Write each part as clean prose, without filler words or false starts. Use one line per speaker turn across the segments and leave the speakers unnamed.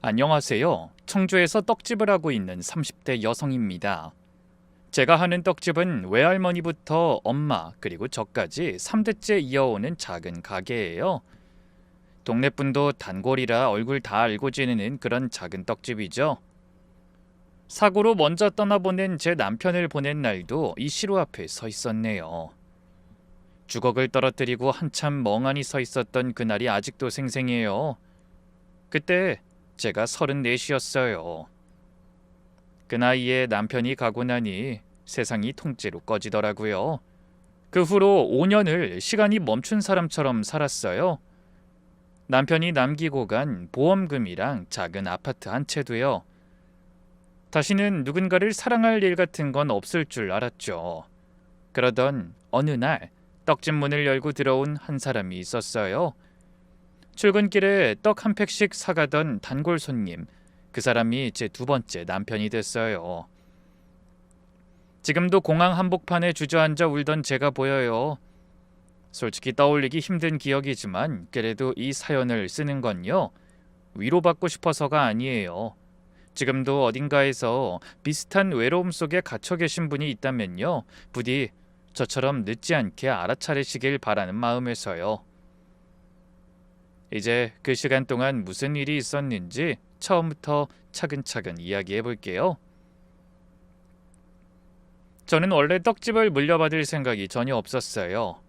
안녕하세요. 청주에서 떡집을 하고 있는 30대 여성입니다. 제가 하는 떡집은 외할머니부터 엄마 그리고 저까지 3대째 이어오는 작은 가게예요. 동네 분도 단골이라 얼굴 다 알고 지내는 그런 작은 떡집이죠. 사고로 먼저 떠나보낸 제 남편을 보낸 날도 이 시루 앞에 서 있었네요. 주걱을 떨어뜨리고 한참 멍하니 서 있었던 그날이 아직도 생생해요. 그때 제가 34이었어요. 그 나이에 남편이 가고 나니 세상이 통째로 꺼지더라고요. 그 후로 5년을 시간이 멈춘 사람처럼 살았어요. 남편이 남기고 간 보험금이랑 작은 아파트 한 채도요. 다시는 누군가를 사랑할 일 같은 건 없을 줄 알았죠. 그러던 어느 날 떡집 문을 열고 들어온 한 사람이 있었어요. 출근길에 떡 한 팩씩 사가던 단골 손님, 그 사람이 제 두 번째 남편이 됐어요. 지금도 공항 한복판에 주저앉아 울던 제가 보여요. 솔직히 떠올리기 힘든 기억이지만 그래도 이 사연을 쓰는 건요, 위로받고 싶어서가 아니에요. 지금도 어딘가에서 비슷한 외로움 속에 갇혀 계신 분이 있다면요, 부디 저처럼 늦지 않게 알아차리시길 바라는 마음에서요. 이제 그 시간 동안 무슨 일이 있었는지 처음부터 차근차근 이야기해 볼게요. 저는 원래 떡집을 물려받을 생각이 전혀 없었어요.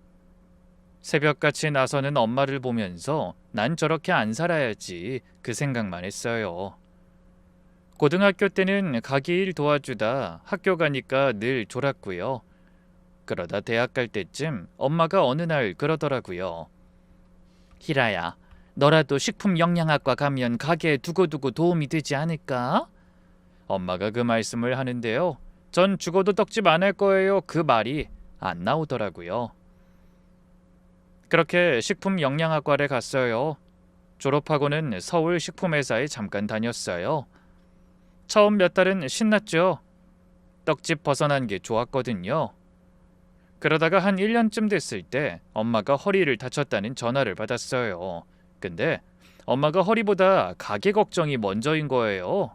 새벽같이 나서는 엄마를 보면서 난 저렇게 안 살아야지 그 생각만 했어요. 고등학교 때는 가게 일 도와주다 학교 가니까 늘 졸았고요. 그러다 대학 갈 때쯤 엄마가 어느 날 그러더라고요. 희라야, 너라도 식품영양학과 가면 가게에 두고두고 도움이 되지 않을까? 엄마가 그 말씀을 하는데요. 전 죽어도 떡집 안 할 거예요. 그 말이 안 나오더라고요. 그렇게 식품영양학과를 갔어요. 졸업하고는 서울 식품회사에 잠깐 다녔어요. 처음 몇 달은 신났죠. 떡집 벗어난 게 좋았거든요. 그러다가 한 1년쯤 됐을 때 엄마가 허리를 다쳤다는 전화를 받았어요. 근데 엄마가 허리보다 가게 걱정이 먼저인 거예요.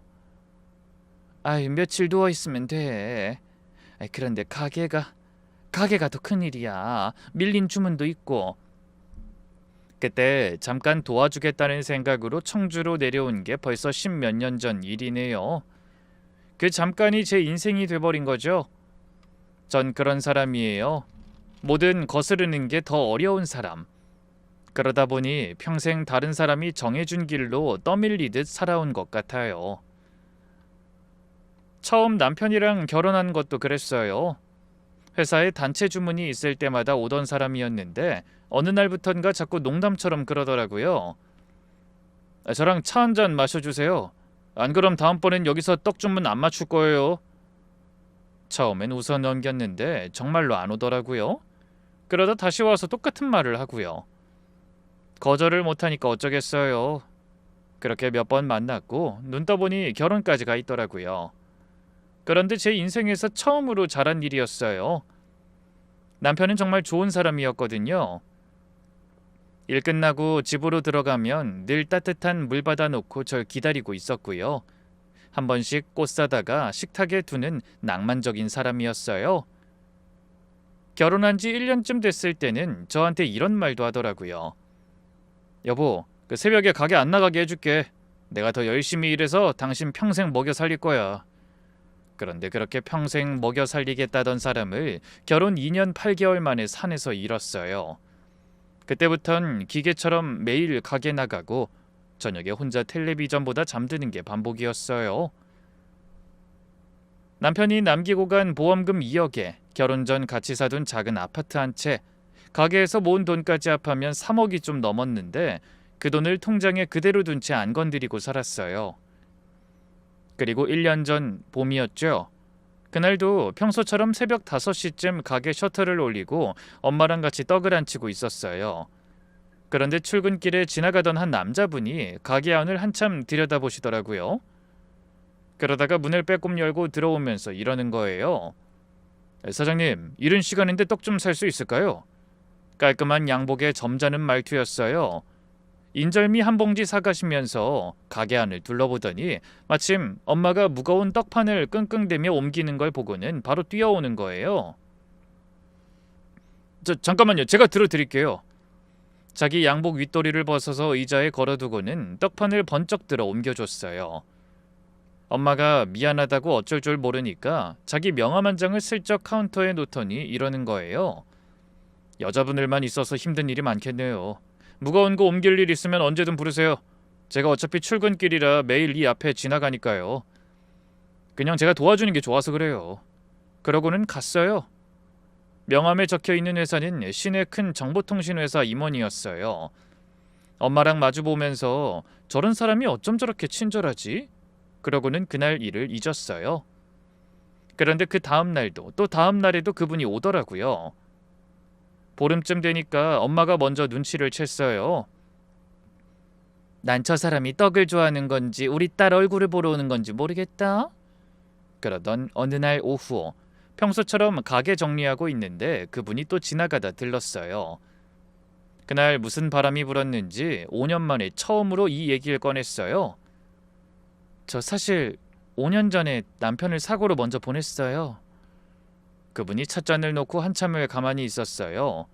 아이, 며칠 누워있으면 돼. 그런데 가게가 더 큰일이야. 밀린 주문도 있고. 그때 잠깐 도와주겠다는 생각으로 청주로 내려온 게 벌써 10몇 년 전 일이네요. 그 잠깐이 제 인생이 돼버린 거죠. 전 그런 사람이에요. 뭐든 거스르는 게 더 어려운 사람. 그러다 보니 평생 다른 사람이 정해준 길로 떠밀리듯 살아온 것 같아요. 처음 남편이랑 결혼한 것도 그랬어요. 회사에 단체 주문이 있을 때마다 오던 사람이었는데 어느 날부턴가 자꾸 농담처럼 그러더라고요. 저랑 차 한 잔 마셔주세요. 안 그럼 다음번엔 여기서 떡 주문 안 맞출 거예요. 처음엔 웃어 넘겼는데 정말로 안 오더라고요. 그러다 다시 와서 똑같은 말을 하고요. 거절을 못하니까 어쩌겠어요. 그렇게 몇 번 만났고 눈 떠보니 결혼까지 가 있더라고요. 그런데 제 인생에서 처음으로 잘한 일이었어요. 남편은 정말 좋은 사람이었거든요. 일 끝나고 집으로 들어가면 늘 따뜻한 물 받아 놓고 절 기다리고 있었고요. 한 번씩 꽃 사다가 식탁에 두는 낭만적인 사람이었어요. 결혼한 지 1년쯤 됐을 때는 저한테 이런 말도 하더라고요. 여보, 그 새벽에 가게 안 나가게 해줄게. 내가 더 열심히 일해서 당신 평생 먹여 살릴 거야. 그런데 그렇게 평생 먹여 살리겠다던 사람을 결혼 2년 8개월 만에 산에서 잃었어요. 그때부턴 기계처럼 매일 가게 나가고 저녁에 혼자 텔레비전보다 잠드는 게 반복이었어요. 남편이 남기고 간 보험금 2억에 결혼 전 같이 사둔 작은 아파트 한 채, 가게에서 모은 돈까지 합하면 3억이 좀 넘었는데 그 돈을 통장에 그대로 둔 채 안 건드리고 살았어요. 그리고 1년 전 봄이었죠. 그날도 평소처럼 새벽 5시쯤 가게 셔터를 올리고 엄마랑 같이 떡을 안 치고 있었어요. 그런데 출근길에 지나가던 한 남자분이 가게 안을 한참 들여다보시더라고요. 그러다가 문을 빼꼼 열고 들어오면서 이러는 거예요. 사장님, 이른 시간인데 떡 좀 살 수 있을까요? 깔끔한 양복에 점잖은 말투였어요. 인절미 한 봉지 사가시면서 가게 안을 둘러보더니 마침 엄마가 무거운 떡판을 끙끙대며 옮기는 걸 보고는 바로 뛰어오는 거예요. 잠깐만요. 제가 들어드릴게요. 자기 양복 윗도리를 벗어서 의자에 걸어두고는 떡판을 번쩍 들어 옮겨줬어요. 엄마가 미안하다고 어쩔 줄 모르니까 자기 명함 한 장을 슬쩍 카운터에 놓더니 이러는 거예요. 여자분들만 있어서 힘든 일이 많겠네요. 무거운 거 옮길 일 있으면 언제든 부르세요. 제가 어차피 출근길이라 매일 이 앞에 지나가니까요. 그냥 제가 도와주는 게 좋아서 그래요. 그러고는 갔어요. 명함에 적혀있는 회사는 시내 큰 정보통신회사 임원이었어요. 엄마랑 마주보면서 저런 사람이 어쩜 저렇게 친절하지? 그러고는 그날 일을 잊었어요. 그런데 그 다음 날도 또 다음 날에도 그분이 오더라고요. 보름쯤 되니까 엄마가 먼저 눈치를 챘어요. 난 저 사람이 떡을 좋아하는 건지 우리 딸 얼굴을 보러 오는 건지 모르겠다. 그러던 어느 날 오후 평소처럼 가게 정리하고 있는데 그분이 또 지나가다 들렀어요. 그날 무슨 바람이 불었는지 5년 만에 처음으로 이 얘기를 꺼냈어요. 저 사실 5년 전에 남편을 사고로 먼저 보냈어요. 그분이 찻잔을 놓고 한참을 가만히 있었어요.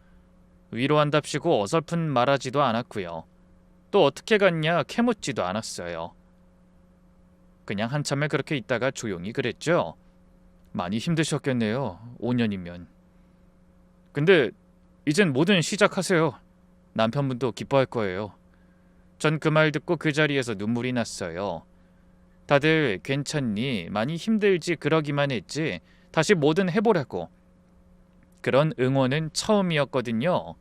위로한답시고 어설픈 말하지도 않았고요. 또 어떻게 갔냐 캐묻지도 않았어요. 그냥 한참을 그렇게 있다가 조용히 그랬죠. 많이 힘드셨겠네요. 5년이면. 근데 이젠 뭐든 시작하세요. 남편분도 기뻐할 거예요. 전 그 말 듣고 그 자리에서 눈물이 났어요. 다들 괜찮니? 많이 힘들지? 그러기만 했지. 다시 뭐든 해보라고. 그런 응원은 처음이었거든요.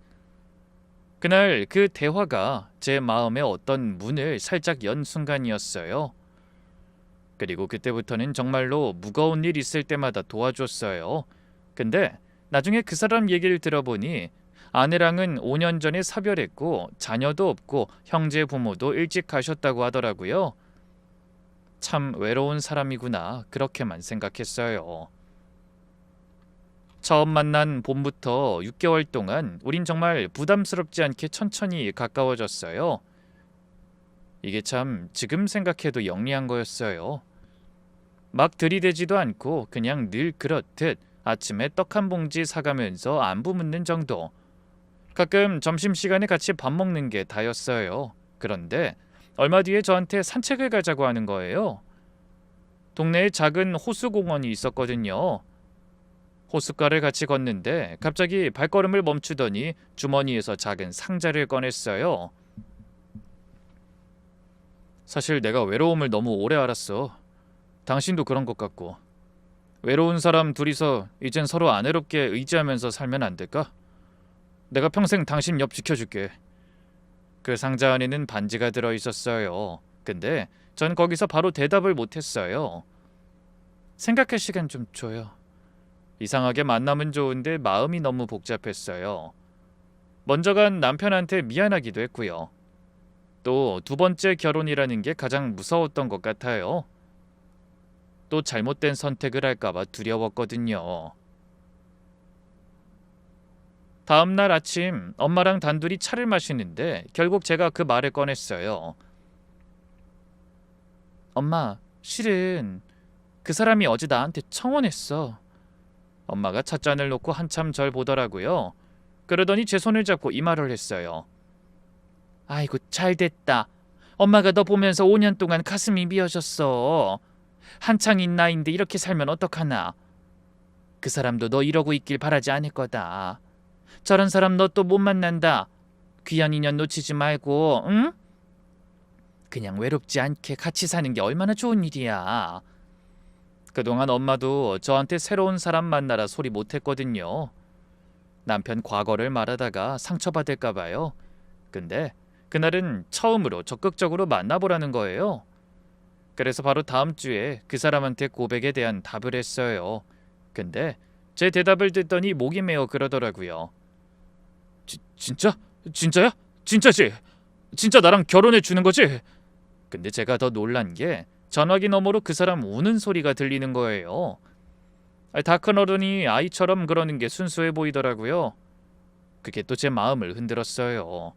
그날 그 대화가 제 마음의 어떤 문을 살짝 연 순간이었어요. 그리고 그때부터는 정말로 무거운 일 있을 때마다 도와줬어요. 근데 나중에 그 사람 얘기를 들어보니 아내랑은 5년 전에 사별했고 자녀도 없고 형제 부모도 일찍 가셨다고 하더라고요. 참 외로운 사람이구나 그렇게만 생각했어요. 처음 만난 봄부터 6개월 동안 우린 정말 부담스럽지 않게 천천히 가까워졌어요. 이게 참 지금 생각해도 영리한 거였어요. 막 들이대지도 않고 그냥 늘 그렇듯 아침에 떡 한 봉지 사가면서 안부 묻는 정도. 가끔 점심시간에 같이 밥 먹는 게 다였어요. 그런데 얼마 뒤에 저한테 산책을 가자고 하는 거예요. 동네에 작은 호수공원이 있었거든요. 호숫가를 같이 걷는데 갑자기 발걸음을 멈추더니 주머니에서 작은 상자를 꺼냈어요. 사실 내가 외로움을 너무 오래 알았어. 당신도 그런 것 같고. 외로운 사람 둘이서 이젠 서로 안 외롭게 의지하면서 살면 안 될까? 내가 평생 당신 옆 지켜줄게. 그 상자 안에는 반지가 들어있었어요. 근데 전 거기서 바로 대답을 못했어요. 생각할 시간 좀 줘요. 이상하게 만남은 좋은데 마음이 너무 복잡했어요. 먼저 간 남편한테 미안하기도 했고요. 또 두 번째 결혼이라는 게 가장 무서웠던 것 같아요. 또 잘못된 선택을 할까봐 두려웠거든요. 다음 날 아침 엄마랑 단둘이 차를 마시는데 결국 제가 그 말을 꺼냈어요. 엄마, 실은 그 사람이 어제 나한테 청혼했어. 엄마가 찻잔을 놓고 한참 절 보더라고요. 그러더니 제 손을 잡고 이 말을 했어요. 아이고 잘됐다. 엄마가 너 보면서 5년 동안 가슴이 미어졌어. 한창인 나이인데 이렇게 살면 어떡하나. 그 사람도 너 이러고 있길 바라지 않을 거다. 저런 사람 너 또 못 만난다. 귀한 인연 놓치지 말고, 응? 그냥 외롭지 않게 같이 사는 게 얼마나 좋은 일이야. 그동안 엄마도 저한테 새로운 사람 만나라 소리 못했거든요. 남편 과거를 말하다가 상처받을까 봐요. 근데 그날은 처음으로 적극적으로 만나보라는 거예요. 그래서 바로 다음 주에 그 사람한테 고백에 대한 답을 했어요. 근데 제 대답을 듣더니 목이 메어 그러더라고요. 진짜? 진짜야? 진짜지? 진짜 나랑 결혼해 주는 거지? 근데 제가 더 놀란 게 전화기 너머로 그 사람 우는 소리가 들리는 거예요. 다 큰 어른이 아이처럼 그러는 게 순수해 보이더라고요. 그게 또 제 마음을 흔들었어요.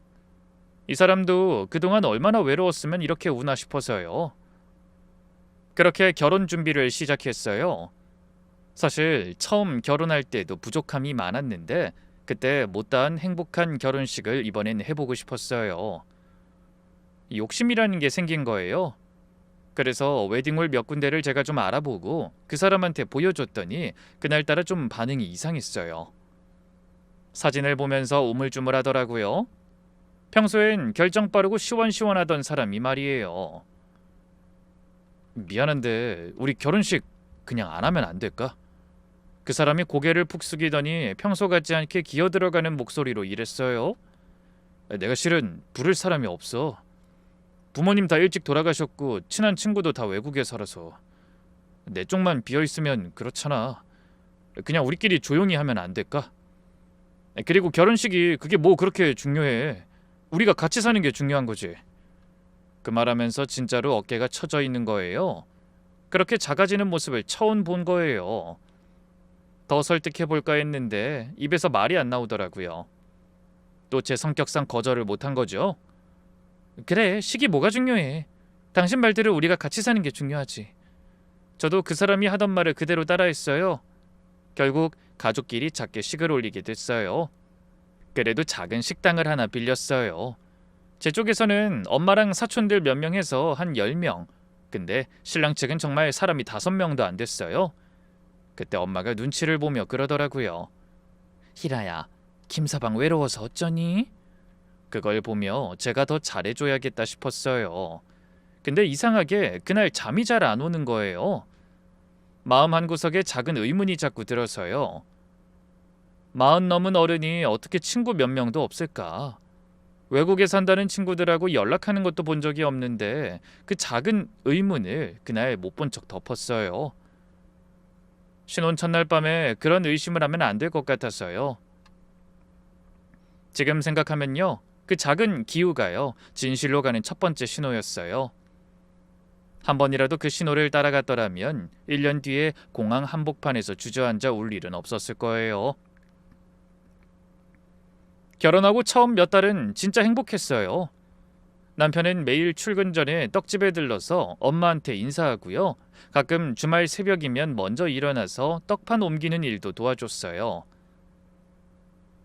이 사람도 그동안 얼마나 외로웠으면 이렇게 우나 싶어서요. 그렇게 결혼 준비를 시작했어요. 사실 처음 결혼할 때도 부족함이 많았는데 그때 못다한 행복한 결혼식을 이번엔 해보고 싶었어요. 욕심이라는 게 생긴 거예요. 그래서 웨딩홀 몇 군데를 제가 좀 알아보고 그 사람한테 보여줬더니 그날따라 좀 반응이 이상했어요. 사진을 보면서 우물쭈물하더라고요. 평소엔 결정 빠르고 시원시원하던 사람이 말이에요. 미안한데 우리 결혼식 그냥 안 하면 안 될까? 그 사람이 고개를 푹 숙이더니 평소 같지 않게 기어들어가는 목소리로 이랬어요. 내가 실은 부를 사람이 없어. 부모님 다 일찍 돌아가셨고 친한 친구도 다 외국에 살아서 내 쪽만 비어있으면 그렇잖아. 그냥 우리끼리 조용히 하면 안 될까? 그리고 결혼식이 그게 뭐 그렇게 중요해. 우리가 같이 사는 게 중요한 거지. 그 말하면서 진짜로 어깨가 처져 있는 거예요. 그렇게 작아지는 모습을 처음 본 거예요. 더 설득해볼까 했는데 입에서 말이 안 나오더라고요. 또 제 성격상 거절을 못한 거죠. 그래, 식이 뭐가 중요해. 당신 말대로 우리가 같이 사는 게 중요하지. 저도 그 사람이 하던 말을 그대로 따라했어요. 결국 가족끼리 작게 식을 올리게 됐어요. 그래도 작은 식당을 하나 빌렸어요. 제 쪽에서는 엄마랑 사촌들 몇 명 해서 한 10명. 근데 신랑 측은 정말 사람이 5명도 안 됐어요. 그때 엄마가 눈치를 보며 그러더라고요. 희라야, 김서방 외로워서 어쩌니? 그걸 보며 제가 더 잘해줘야겠다 싶었어요. 근데 이상하게 그날 잠이 잘 안 오는 거예요. 마음 한구석에 작은 의문이 자꾸 들어서요. 40 넘은 어른이 어떻게 친구 몇 명도 없을까? 외국에 산다는 친구들하고 연락하는 것도 본 적이 없는데 그 작은 의문을 그날 못 본 척 덮었어요. 신혼 첫날 밤에 그런 의심을 하면 안 될 것 같아서요. 지금 생각하면요. 그 작은 기우가요. 진실로 가는 첫 번째 신호였어요. 한 번이라도 그 신호를 따라갔더라면 1년 뒤에 공항 한복판에서 주저앉아 울 일은 없었을 거예요. 결혼하고 처음 몇 달은 진짜 행복했어요. 남편은 매일 출근 전에 떡집에 들러서 엄마한테 인사하고요. 가끔 주말 새벽이면 먼저 일어나서 떡판 옮기는 일도 도와줬어요.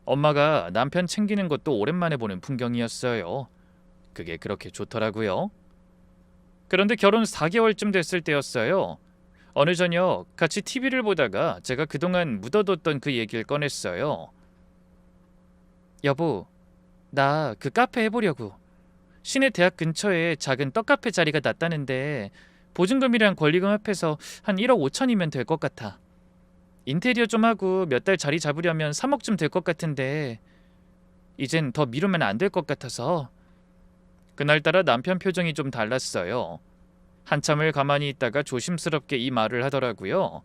엄마가 남편 챙기는 것도 오랜만에 보는 풍경이었어요. 그게 그렇게 좋더라고요. 그런데 결혼 4개월쯤 됐을 때였어요. 어느 저녁 같이 TV를 보다가 제가 그동안 묻어뒀던 그 얘기를 꺼냈어요. 여보, 나 그 카페 해보려고. 시내 대학 근처에 작은 떡카페 자리가 났다는데 보증금이랑 권리금 합해서 한 1억 5천이면 될 것 같아. 인테리어 좀 하고 몇 달 자리 잡으려면 3억쯤 될 것 같은데 이젠 더 미루면 안 될 것 같아서. 그날따라 남편 표정이 좀 달랐어요. 한참을 가만히 있다가 조심스럽게 이 말을 하더라고요.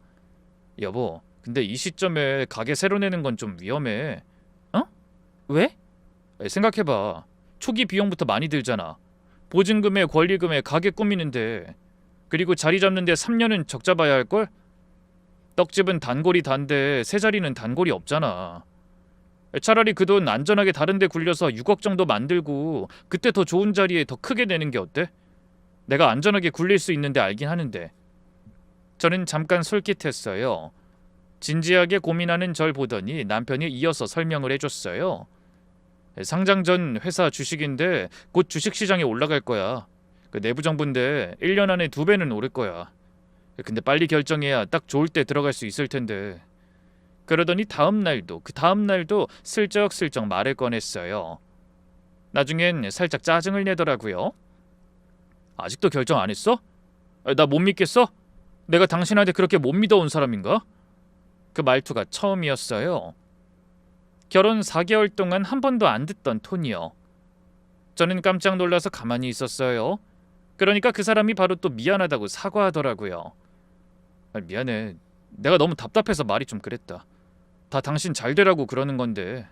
여보, 근데 이 시점에 가게 새로 내는 건 좀 위험해. 어? 왜? 생각해봐. 초기 비용부터 많이 들잖아. 보증금에 권리금에 가게 꾸미는데, 그리고 자리 잡는데 3년은 적 잡아야 할걸? 떡집은 단골이 단데 새 자리는 단골이 없잖아. 차라리 그 돈 안전하게 다른 데 굴려서 6억 정도 만들고 그때 더 좋은 자리에 더 크게 내는 게 어때? 내가 안전하게 굴릴 수 있는데 알긴 하는데. 저는 잠깐 솔깃했어요. 진지하게 고민하는 절 보더니 남편이 이어서 설명을 해줬어요. 상장 전 회사 주식인데 곧 주식시장에 올라갈 거야. 그 내부 정보인데 1년 안에 2배는 오를 거야. 근데 빨리 결정해야 딱 좋을 때 들어갈 수 있을 텐데. 그러더니 그 다음 날도 슬쩍슬쩍 말을 꺼냈어요. 나중엔 살짝 짜증을 내더라고요. 아직도 결정 안 했어? 나 못 믿겠어? 내가 당신한테 그렇게 못 믿어온 사람인가? 그 말투가 처음이었어요. 결혼 4개월 동안 한 번도 안 듣던 톤이요. 저는 깜짝 놀라서 가만히 있었어요. 그러니까 그 사람이 바로 또 미안하다고 사과하더라고요. 미안해. 내가 너무 답답해서 말이 좀 그랬다. 다 당신 잘 되라고 그러는 건데.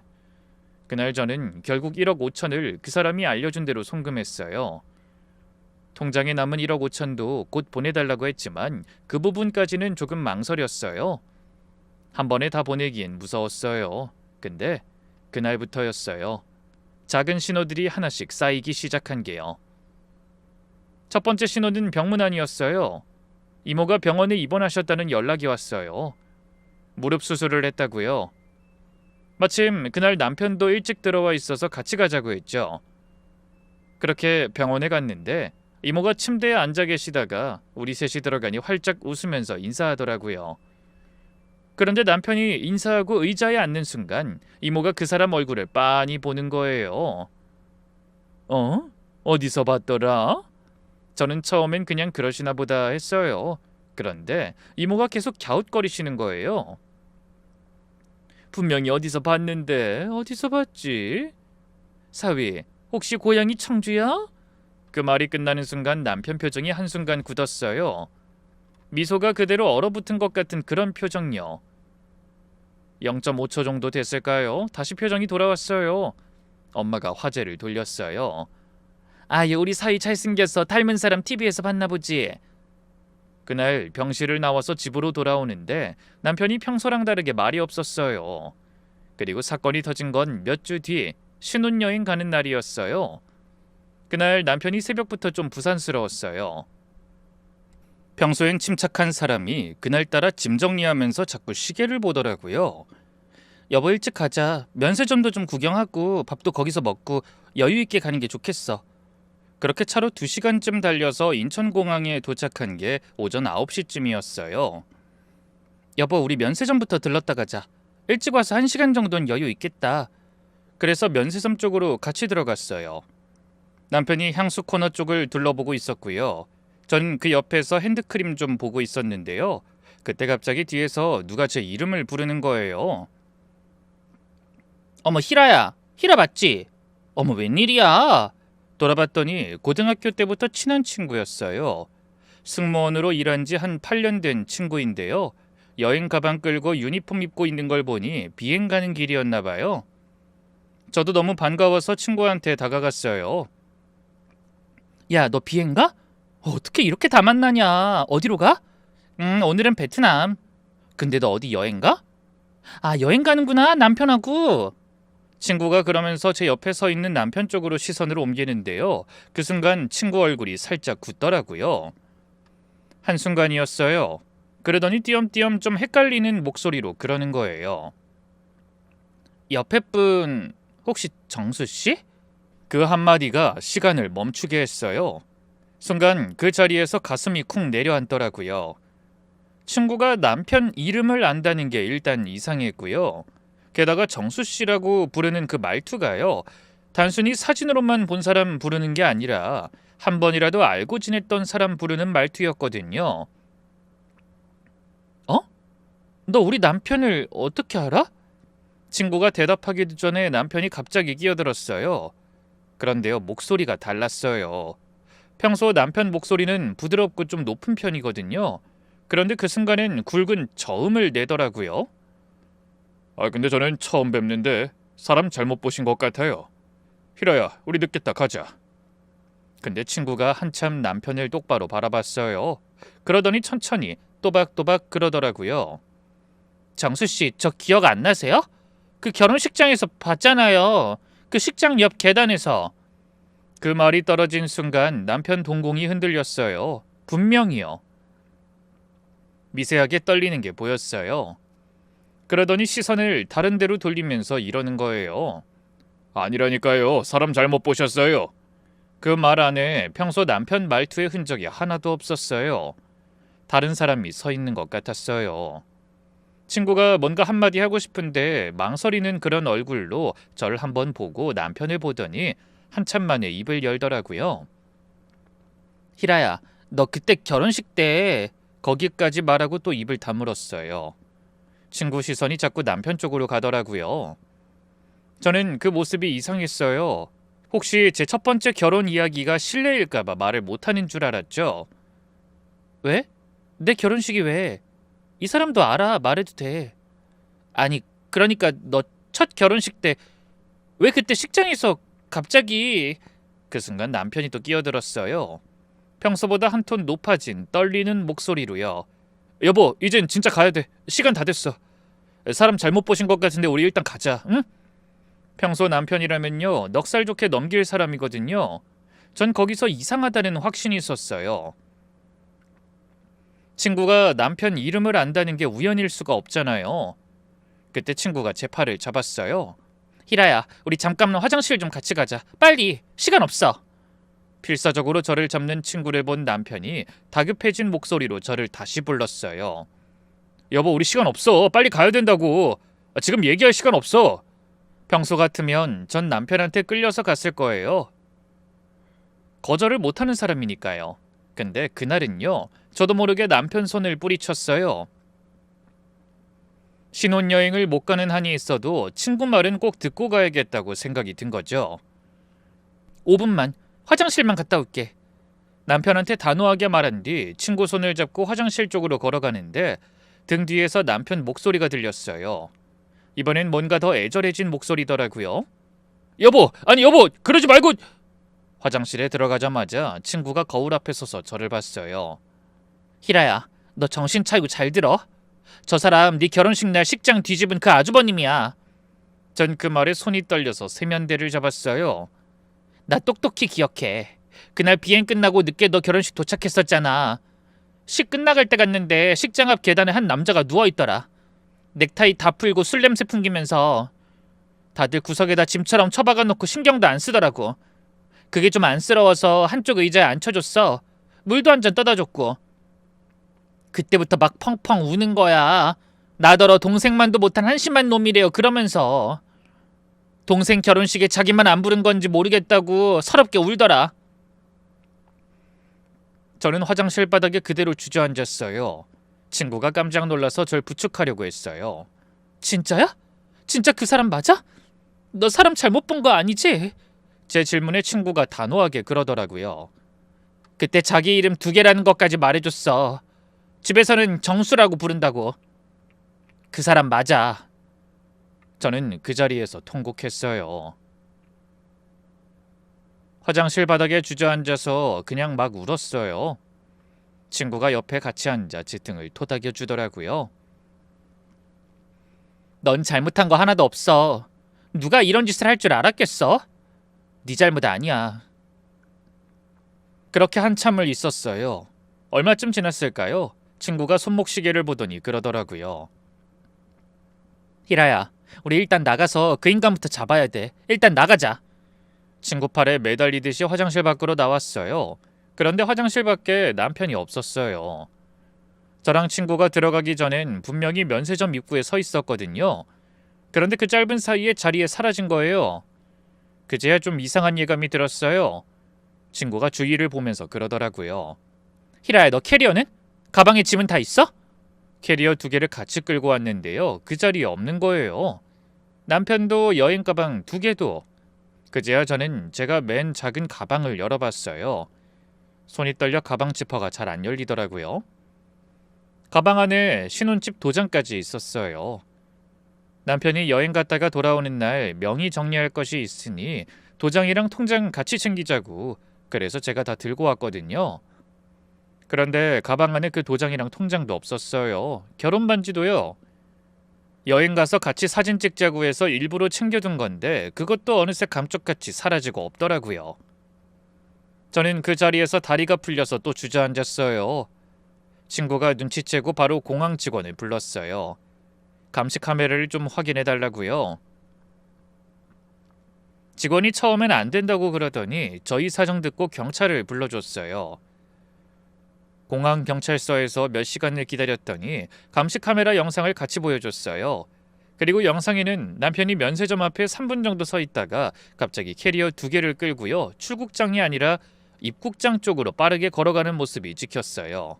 그날 저는 결국 1억 5천을 그 사람이 알려준 대로 송금했어요. 통장에 남은 1억 5천도 곧 보내달라고 했지만 그 부분까지는 조금 망설였어요. 한 번에 다 보내기엔 무서웠어요. 근데 그날부터였어요. 작은 신호들이 하나씩 쌓이기 시작한 게요. 첫 번째 신호는 병문 안이었어요. 이모가 병원에 입원하셨다는 연락이 왔어요. 무릎 수술을 했다고요. 마침 그날 남편도 일찍 들어와 있어서 같이 가자고 했죠. 그렇게 병원에 갔는데 이모가 침대에 앉아 계시다가 우리 셋이 들어가니 활짝 웃으면서 인사하더라고요. 그런데 남편이 인사하고 의자에 앉는 순간 이모가 그 사람 얼굴을 빤히 보는 거예요. 어? 어디서 봤더라? 저는 처음엔 그냥 그러시나 보다 했어요. 그런데 이모가 계속 갸웃거리시는 거예요. 분명히 어디서 봤는데 어디서 봤지? 사위, 혹시 고향이 청주야? 그 말이 끝나는 순간 남편 표정이 한순간 굳었어요. 미소가 그대로 얼어붙은 것 같은 그런 표정요. 0.5초 정도 됐을까요? 다시 표정이 돌아왔어요. 엄마가 화제를 돌렸어요. 아유, 우리 사위 잘생겼어. 닮은 사람 TV에서 봤나 보지. 그날 병실을 나와서 집으로 돌아오는데 남편이 평소랑 다르게 말이 없었어요. 그리고 사건이 터진 건 몇 주 뒤 신혼여행 가는 날이었어요. 그날 남편이 새벽부터 좀 부산스러웠어요. 평소엔 침착한 사람이 그날따라 짐 정리하면서 자꾸 시계를 보더라고요. 여보, 일찍 가자. 면세점도 좀 구경하고 밥도 거기서 먹고 여유 있게 가는 게 좋겠어. 그렇게 차로 2시간쯤 달려서 인천공항에 도착한 게 오전 9시쯤이었어요. 여보, 우리 면세점부터 들렀다 가자. 일찍 와서 1시간 정도는 여유 있겠다. 그래서 면세점 쪽으로 같이 들어갔어요. 남편이 향수 코너 쪽을 둘러보고 있었고요. 전 그 옆에서 핸드크림 좀 보고 있었는데요. 그때 갑자기 뒤에서 누가 제 이름을 부르는 거예요. 어머, 희라야. 희라 맞지? 어머, 웬일이야? 돌아봤더니 고등학교 때부터 친한 친구였어요. 승무원으로 일한 지 한 8년 된 친구인데요. 여행 가방 끌고 유니폼 입고 있는 걸 보니 비행 가는 길이었나 봐요. 저도 너무 반가워서 친구한테 다가갔어요. 야, 너 비행 가? 어떻게 이렇게 다 만나냐? 어디로 가? 오늘은 베트남. 근데 너 어디 여행 가? 아, 여행 가는구나, 남편하고. 친구가 그러면서 제 옆에 서 있는 남편 쪽으로 시선을 옮기는데요. 그 순간 친구 얼굴이 살짝 굳더라고요. 한순간이었어요. 그러더니 띄엄띄엄 좀 헷갈리는 목소리로 그러는 거예요. 옆에 분 혹시 정수 씨? 그 한마디가 시간을 멈추게 했어요. 순간 그 자리에서 가슴이 쿵 내려앉더라고요. 친구가 남편 이름을 안다는 게 일단 이상했고요. 게다가 정수 씨라고 부르는 그 말투가요. 단순히 사진으로만 본 사람 부르는 게 아니라 한 번이라도 알고 지냈던 사람 부르는 말투였거든요. 어? 너 우리 남편을 어떻게 알아? 친구가 대답하기도 전에 남편이 갑자기 끼어들었어요. 그런데요, 목소리가 달랐어요. 평소 남편 목소리는 부드럽고 좀 높은 편이거든요. 그런데 그 순간엔 굵은 저음을 내더라고요. 근데 저는 처음 뵙는데 사람 잘못 보신 것 같아요. 희라야, 우리 늦겠다, 가자. 근데 친구가 한참 남편을 똑바로 바라봤어요. 그러더니 천천히 또박또박 그러더라고요. 정수씨, 저 기억 안 나세요? 그 결혼식장에서 봤잖아요. 그 식장 옆 계단에서. 그 말이 떨어진 순간 남편 동공이 흔들렸어요. 분명히요. 미세하게 떨리는 게 보였어요. 그러더니 시선을 다른 데로 돌리면서 이러는 거예요. 아니라니까요. 사람 잘못 보셨어요. 그 말 안에 평소 남편 말투의 흔적이 하나도 없었어요. 다른 사람이 서 있는 것 같았어요. 친구가 뭔가 한마디 하고 싶은데 망설이는 그런 얼굴로 저를 한번 보고 남편을 보더니 한참 만에 입을 열더라고요. 희라야, 너 그때 결혼식 때 거기까지 말하고 또 입을 다물었어요. 친구 시선이 자꾸 남편 쪽으로 가더라고요. 저는 그 모습이 이상했어요. 혹시 제 첫 번째 결혼 이야기가 실례일까봐 말을 못하는 줄 알았죠. 왜? 내 결혼식이 왜? 이 사람도 알아. 말해도 돼. 아니, 그러니까 너 첫 결혼식 때 왜 그때 식장에서 갑자기... 그 순간 남편이 또 끼어들었어요. 평소보다 한 톤 높아진 떨리는 목소리로요. 여보, 이젠 진짜 가야 돼. 시간 다 됐어. 사람 잘못 보신 것 같은데 우리 일단 가자, 응? 평소 남편이라면요, 넉살 좋게 넘길 사람이거든요. 전 거기서 이상하다는 확신이 있었어요. 친구가 남편 이름을 안다는 게 우연일 수가 없잖아요. 그때 친구가 제 팔을 잡았어요. 히라야, 우리 잠깐만 화장실 좀 같이 가자. 빨리, 시간 없어. 필사적으로 저를 잡는 친구를 본 남편이 다급해진 목소리로 저를 다시 불렀어요. 여보, 우리 시간 없어. 빨리 가야 된다고. 지금 얘기할 시간 없어. 평소 같으면 전 남편한테 끌려서 갔을 거예요. 거절을 못하는 사람이니까요. 근데 그날은요, 저도 모르게 남편 손을 뿌리쳤어요. 신혼여행을 못 가는 한이 있어도 친구 말은 꼭 듣고 가야겠다고 생각이 든 거죠. 5분만, 화장실만 갔다 올게. 남편한테 단호하게 말한 뒤 친구 손을 잡고 화장실 쪽으로 걸어가는데 등 뒤에서 남편 목소리가 들렸어요. 이번엔 뭔가 더 애절해진 목소리더라고요. 여보, 아니 여보, 그러지 말고. 화장실에 들어가자마자 친구가 거울 앞에 서서 저를 봤어요. 히라야, 너 정신 차리고 잘 들어. 저 사람 네 결혼식 날 식장 뒤집은 그 아주버님이야. 전 그 말에 손이 떨려서 세면대를 잡았어요. 나 똑똑히 기억해. 그날 비행 끝나고 늦게 너 결혼식 도착했었잖아. 식 끝나갈 때 갔는데 식장 앞 계단에 한 남자가 누워있더라. 넥타이 다 풀고 술 냄새 풍기면서. 다들 구석에다 짐처럼 처박아 놓고 신경도 안 쓰더라고. 그게 좀 안쓰러워서 한쪽 의자에 앉혀줬어. 물도 한 잔 떠다 줬고. 그때부터 막 펑펑 우는 거야. 나더러 동생만도 못한 한심한 놈이래요. 그러면서 동생 결혼식에 자기만 안 부른 건지 모르겠다고 서럽게 울더라. 저는 화장실 바닥에 그대로 주저앉았어요. 친구가 깜짝 놀라서 절 부축하려고 했어요. 진짜야? 진짜 그 사람 맞아? 너 사람 잘못 본 거 아니지? 제 질문에 친구가 단호하게 그러더라고요. 그때 자기 이름 2개라는 것까지 말해줬어. 집에서는 정수라고 부른다고. 그 사람 맞아. 저는 그 자리에서 통곡했어요. 화장실 바닥에 주저앉아서 그냥 막 울었어요. 친구가 옆에 같이 앉아 제 등을 토닥여 주더라고요. 넌 잘못한 거 하나도 없어. 누가 이런 짓을 할 줄 알았겠어? 네 잘못 아니야. 그렇게 한참을 있었어요. 얼마쯤 지났을까요? 친구가 손목시계를 보더니 그러더라고요. 히라야, 우리 일단 나가서 그 인간부터 잡아야 돼. 일단 나가자. 친구 팔에 매달리듯이 화장실 밖으로 나왔어요. 그런데 화장실 밖에 남편이 없었어요. 저랑 친구가 들어가기 전엔 분명히 면세점 입구에 서 있었거든요. 그런데 그 짧은 사이에 자리에 사라진 거예요. 그제야 좀 이상한 예감이 들었어요. 친구가 주위를 보면서 그러더라고요. 히라야, 너 캐리어는? 가방에 짐은 다 있어? 캐리어 2개를 같이 끌고 왔는데요. 그 자리에 없는 거예요. 남편도 여행 가방 2개도. 그제야 저는 제가 맨 작은 가방을 열어봤어요. 손이 떨려 가방 지퍼가 잘 안 열리더라고요. 가방 안에 신혼집 도장까지 있었어요. 남편이 여행 갔다가 돌아오는 날 명의 정리할 것이 있으니 도장이랑 통장 같이 챙기자고, 그래서 제가 다 들고 왔거든요. 그런데 가방 안에 그 도장이랑 통장도 없었어요. 결혼 반지도요. 여행 가서 같이 사진 찍자고 해서 일부러 챙겨둔 건데 그것도 어느새 감쪽같이 사라지고 없더라고요. 저는 그 자리에서 다리가 풀려서 또 주저앉았어요. 친구가 눈치채고 바로 공항 직원을 불렀어요. 감시 카메라를 좀 확인해달라고요. 직원이 처음엔 안 된다고 그러더니 저희 사정 듣고 경찰을 불러줬어요. 공항 경찰서에서 몇 시간을 기다렸더니 감시 카메라 영상을 같이 보여줬어요. 그리고 영상에는 남편이 면세점 앞에 3분 정도 서 있다가 갑자기 캐리어 2개를 끌고요. 출국장이 아니라 입국장 쪽으로 빠르게 걸어가는 모습이 찍혔어요.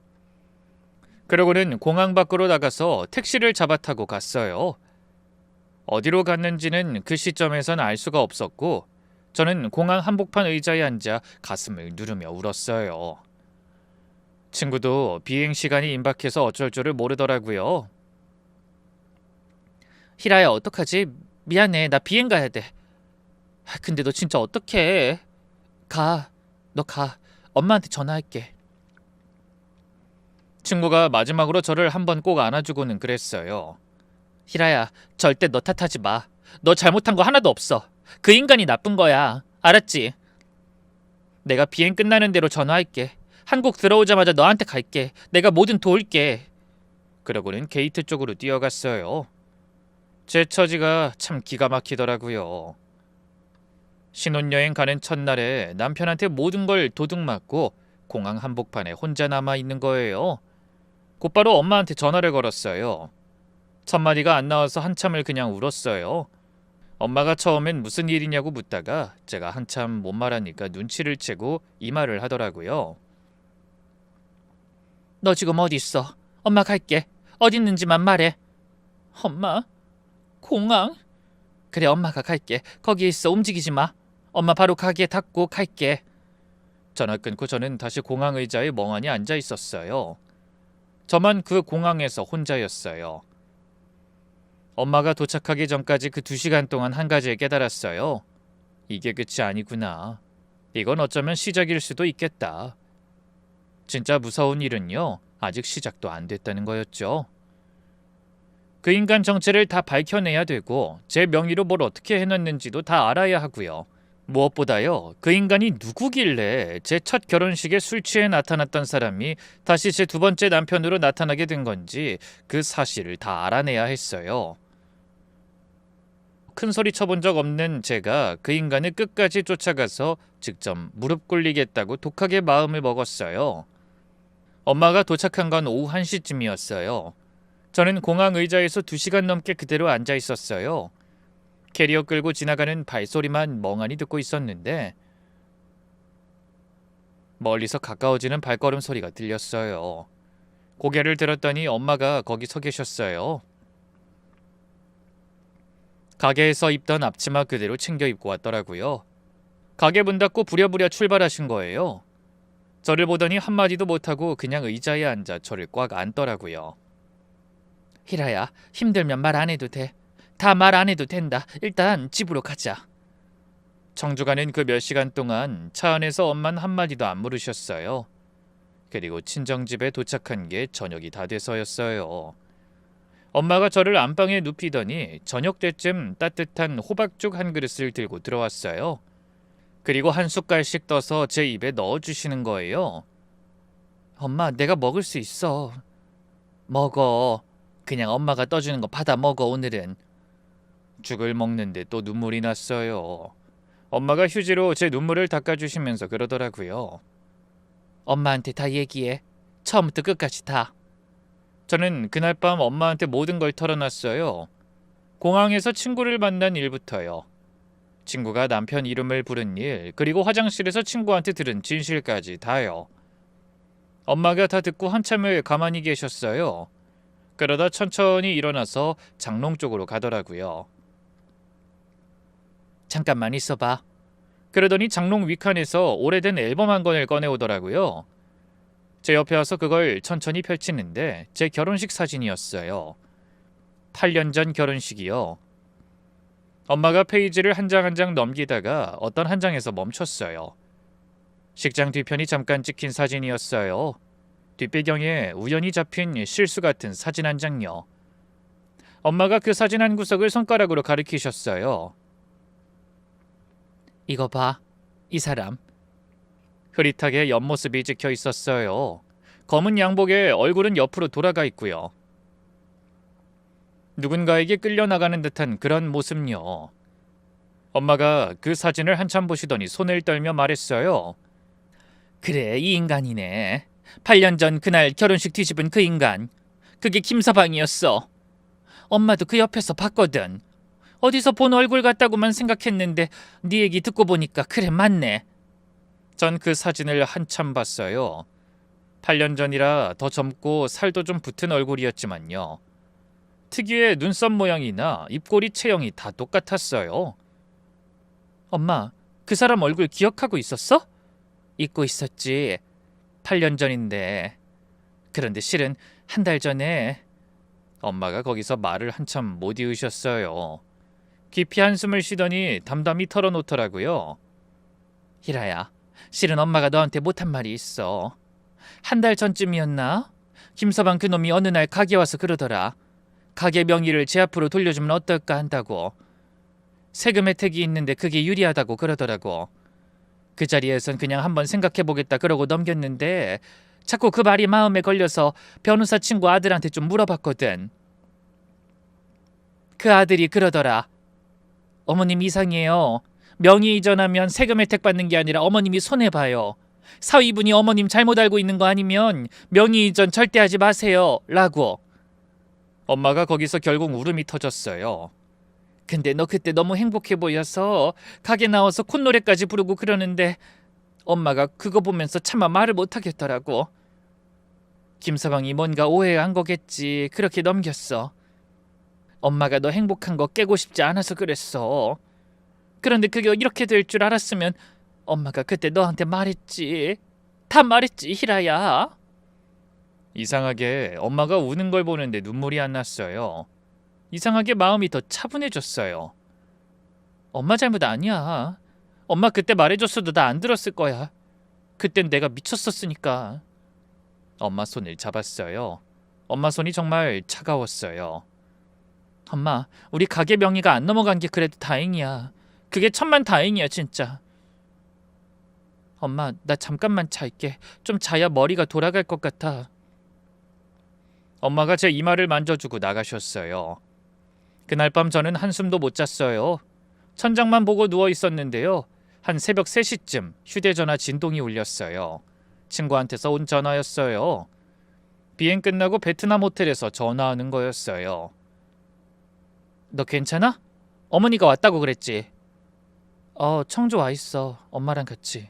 그러고는 공항 밖으로 나가서 택시를 잡아 타고 갔어요. 어디로 갔는지는 그 시점에선 알 수가 없었고 저는 공항 한복판 의자에 앉아 가슴을 누르며 울었어요. 친구도 비행 시간이 임박해서 어쩔 줄을 모르더라고요. 히라야, 어떡하지? 미안해, 나 비행 가야 돼. 근데 너 진짜 어떡해? 가, 너 가. 엄마한테 전화할게. 친구가 마지막으로 저를 한번 꼭 안아주고는 그랬어요. 히라야, 절대 너 탓하지 마. 너 잘못한 거 하나도 없어. 그 인간이 나쁜 거야. 알았지? 내가 비행 끝나는 대로 전화할게. 한국 들어오자마자 너한테 갈게. 내가 뭐든 도울게. 그러고는 게이트 쪽으로 뛰어갔어요. 제 처지가 참 기가 막히더라고요. 신혼여행 가는 첫날에 남편한테 모든 걸 도둑맞고 공항 한복판에 혼자 남아있는 거예요. 곧바로 엄마한테 전화를 걸었어요. 첫 마디가 안 나와서 한참을 그냥 울었어요. 엄마가 처음엔 무슨 일이냐고 묻다가 제가 한참 못 말하니까 눈치를 채고 이 말을 하더라고요. 너 지금 어디 있어? 엄마 갈게. 어디 있는지만 말해. 엄마? 공항? 그래, 엄마가 갈게. 거기 있어. 움직이지 마. 엄마 바로 가게 닫고 갈게. 전화 끊고 저는 다시 공항 의자에 멍하니 앉아 있었어요. 저만 그 공항에서 혼자였어요. 엄마가 도착하기 전까지 그 2시간 동안 한 가지를 깨달았어요. 이게 끝이 아니구나. 이건 어쩌면 시작일 수도 있겠다. 진짜 무서운 일은요, 아직 시작도 안 됐다는 거였죠. 그 인간 정체를 다 밝혀내야 되고 제 명의로 뭘 어떻게 해놨는지도 다 알아야 하고요. 무엇보다요, 그 인간이 누구길래 제 첫 결혼식에 술 취해 나타났던 사람이 다시 제 2번째 남편으로 나타나게 된 건지 그 사실을 다 알아내야 했어요. 큰 소리 쳐본 적 없는 제가 그 인간을 끝까지 쫓아가서 직접 무릎 꿇리겠다고 독하게 마음을 먹었어요. 엄마가 도착한 건 오후 1시쯤이었어요. 저는 공항 의자에서 2시간 넘게 그대로 앉아 있었어요. 캐리어 끌고 지나가는 발소리만 멍하니 듣고 있었는데 멀리서 가까워지는 발걸음 소리가 들렸어요. 고개를 들었더니 엄마가 거기 서 계셨어요. 가게에서 입던 앞치마 그대로 챙겨 입고 왔더라고요. 가게 문 닫고 부랴부랴 출발하신 거예요. 저를 보더니 한마디도 못하고 그냥 의자에 앉아 저를 꽉 안더라고요. 희라야, 힘들면 말 안 해도 돼. 다 말 안 해도 된다. 일단 집으로 가자. 청주가는 그 몇 시간 동안 차 안에서 엄만 한마디도 안 물으셨어요. 그리고 친정집에 도착한 게 저녁이 다 돼서였어요. 엄마가 저를 안방에 눕히더니 저녁 때쯤 따뜻한 호박죽 한 그릇을 들고 들어왔어요. 그리고 한 숟갈씩 떠서 제 입에 넣어주시는 거예요. 엄마, 내가 먹을 수 있어. 먹어. 그냥 엄마가 떠주는 거 받아 먹어, 오늘은. 죽을 먹는데 또 눈물이 났어요. 엄마가 휴지로 제 눈물을 닦아주시면서 그러더라고요. 엄마한테 다 얘기해. 처음부터 끝까지 다. 저는 그날 밤 엄마한테 모든 걸 털어놨어요. 공항에서 친구를 만난 일부터요. 친구가 남편 이름을 부른 일, 그리고 화장실에서 친구한테 들은 진실까지 다요. 엄마가 다 듣고 한참을 가만히 계셨어요. 그러다 천천히 일어나서 장롱 쪽으로 가더라고요. 잠깐만 있어봐. 그러더니 장롱 윗칸에서 오래된 앨범 한 권을 꺼내오더라고요. 제 옆에 와서 그걸 천천히 펼치는데 제 결혼식 사진이었어요. 8년 전 결혼식이요. 엄마가 페이지를 한 장 한 장 넘기다가 어떤 한 장에서 멈췄어요. 식장 뒤편이 잠깐 찍힌 사진이었어요. 뒷배경에 우연히 잡힌 실수 같은 사진 한 장요. 엄마가 그 사진 한 구석을 손가락으로 가리키셨어요. 이거 봐. 이 사람. 흐릿하게 옆모습이 찍혀 있었어요. 검은 양복에 얼굴은 옆으로 돌아가 있고요. 누군가에게 끌려나가는 듯한 그런 모습요. 엄마가 그 사진을 한참 보시더니 손을 떨며 말했어요. 그래, 이 인간이네. 8년 전 그날 결혼식 뒤집은 그 인간. 그게 김서방이었어. 엄마도 그 옆에서 봤거든. 어디서 본 얼굴 같다고만 생각했는데 네 얘기 듣고 보니까 그래, 맞네. 전 그 사진을 한참 봤어요. 8년 전이라 더 젊고 살도 좀 붙은 얼굴이었지만요. 특유의 눈썹 모양이나 입꼬리 체형이 다 똑같았어요. 엄마, 그 사람 얼굴 기억하고 있었어? 잊고 있었지. 8년 전인데. 그런데 실은 한 달 전에. 엄마가 거기서 말을 한참 못 이으셨어요. 깊이 한숨을 쉬더니 담담히 털어놓더라고요. 희라야, 실은 엄마가 너한테 못한 말이 있어. 한 달 전쯤이었나? 김서방 그놈이 어느 날 가게 와서 그러더라. 가게 명의를 제 앞으로 돌려주면 어떨까 한다고. 세금 혜택이 있는데 그게 유리하다고 그러더라고. 그 자리에선 그냥 한번 생각해보겠다 그러고 넘겼는데 자꾸 그 말이 마음에 걸려서 변호사 친구 아들한테 좀 물어봤거든. 그 아들이 그러더라. 어머님 이상해요. 명의 이전하면 세금 혜택 받는 게 아니라 어머님이 손해봐요. 사위분이 어머님 잘못 알고 있는 거 아니면 명의 이전 절대 하지 마세요. 라고. 엄마가 거기서 결국 울음이 터졌어요. 근데 너 그때 너무 행복해 보여서 가게 나와서 콧노래까지 부르고 그러는데 엄마가 그거 보면서 차마 말을 못하겠더라고. 김서방이 뭔가 오해한 거겠지. 그렇게 넘겼어. 엄마가 너 행복한 거 깨고 싶지 않아서 그랬어. 그런데 그게 이렇게 될 줄 알았으면 엄마가 그때 너한테 말했지. 다 말했지, 희라야. 이상하게 엄마가 우는 걸 보는데 눈물이 안 났어요. 이상하게 마음이 더 차분해졌어요. 엄마 잘못 아니야. 엄마 그때 말해줬어도 나 안 들었을 거야. 그땐 내가 미쳤었으니까. 엄마 손을 잡았어요. 엄마 손이 정말 차가웠어요. 엄마, 우리 가게 명의가 안 넘어간 게 그래도 다행이야. 그게 천만 다행이야, 진짜. 엄마, 나 잠깐만 잘게. 좀 자야 머리가 돌아갈 것 같아. 엄마가 제 이마를 만져주고 나가셨어요. 그날 밤 저는 한숨도 못 잤어요. 천장만 보고 누워 있었는데요. 한 새벽 3시쯤 휴대전화 진동이 울렸어요. 친구한테서 온 전화였어요. 비행 끝나고 베트남 호텔에서 전화하는 거였어요. 너 괜찮아? 어머니가 왔다고 그랬지? 청주 와 있어. 엄마랑 같이.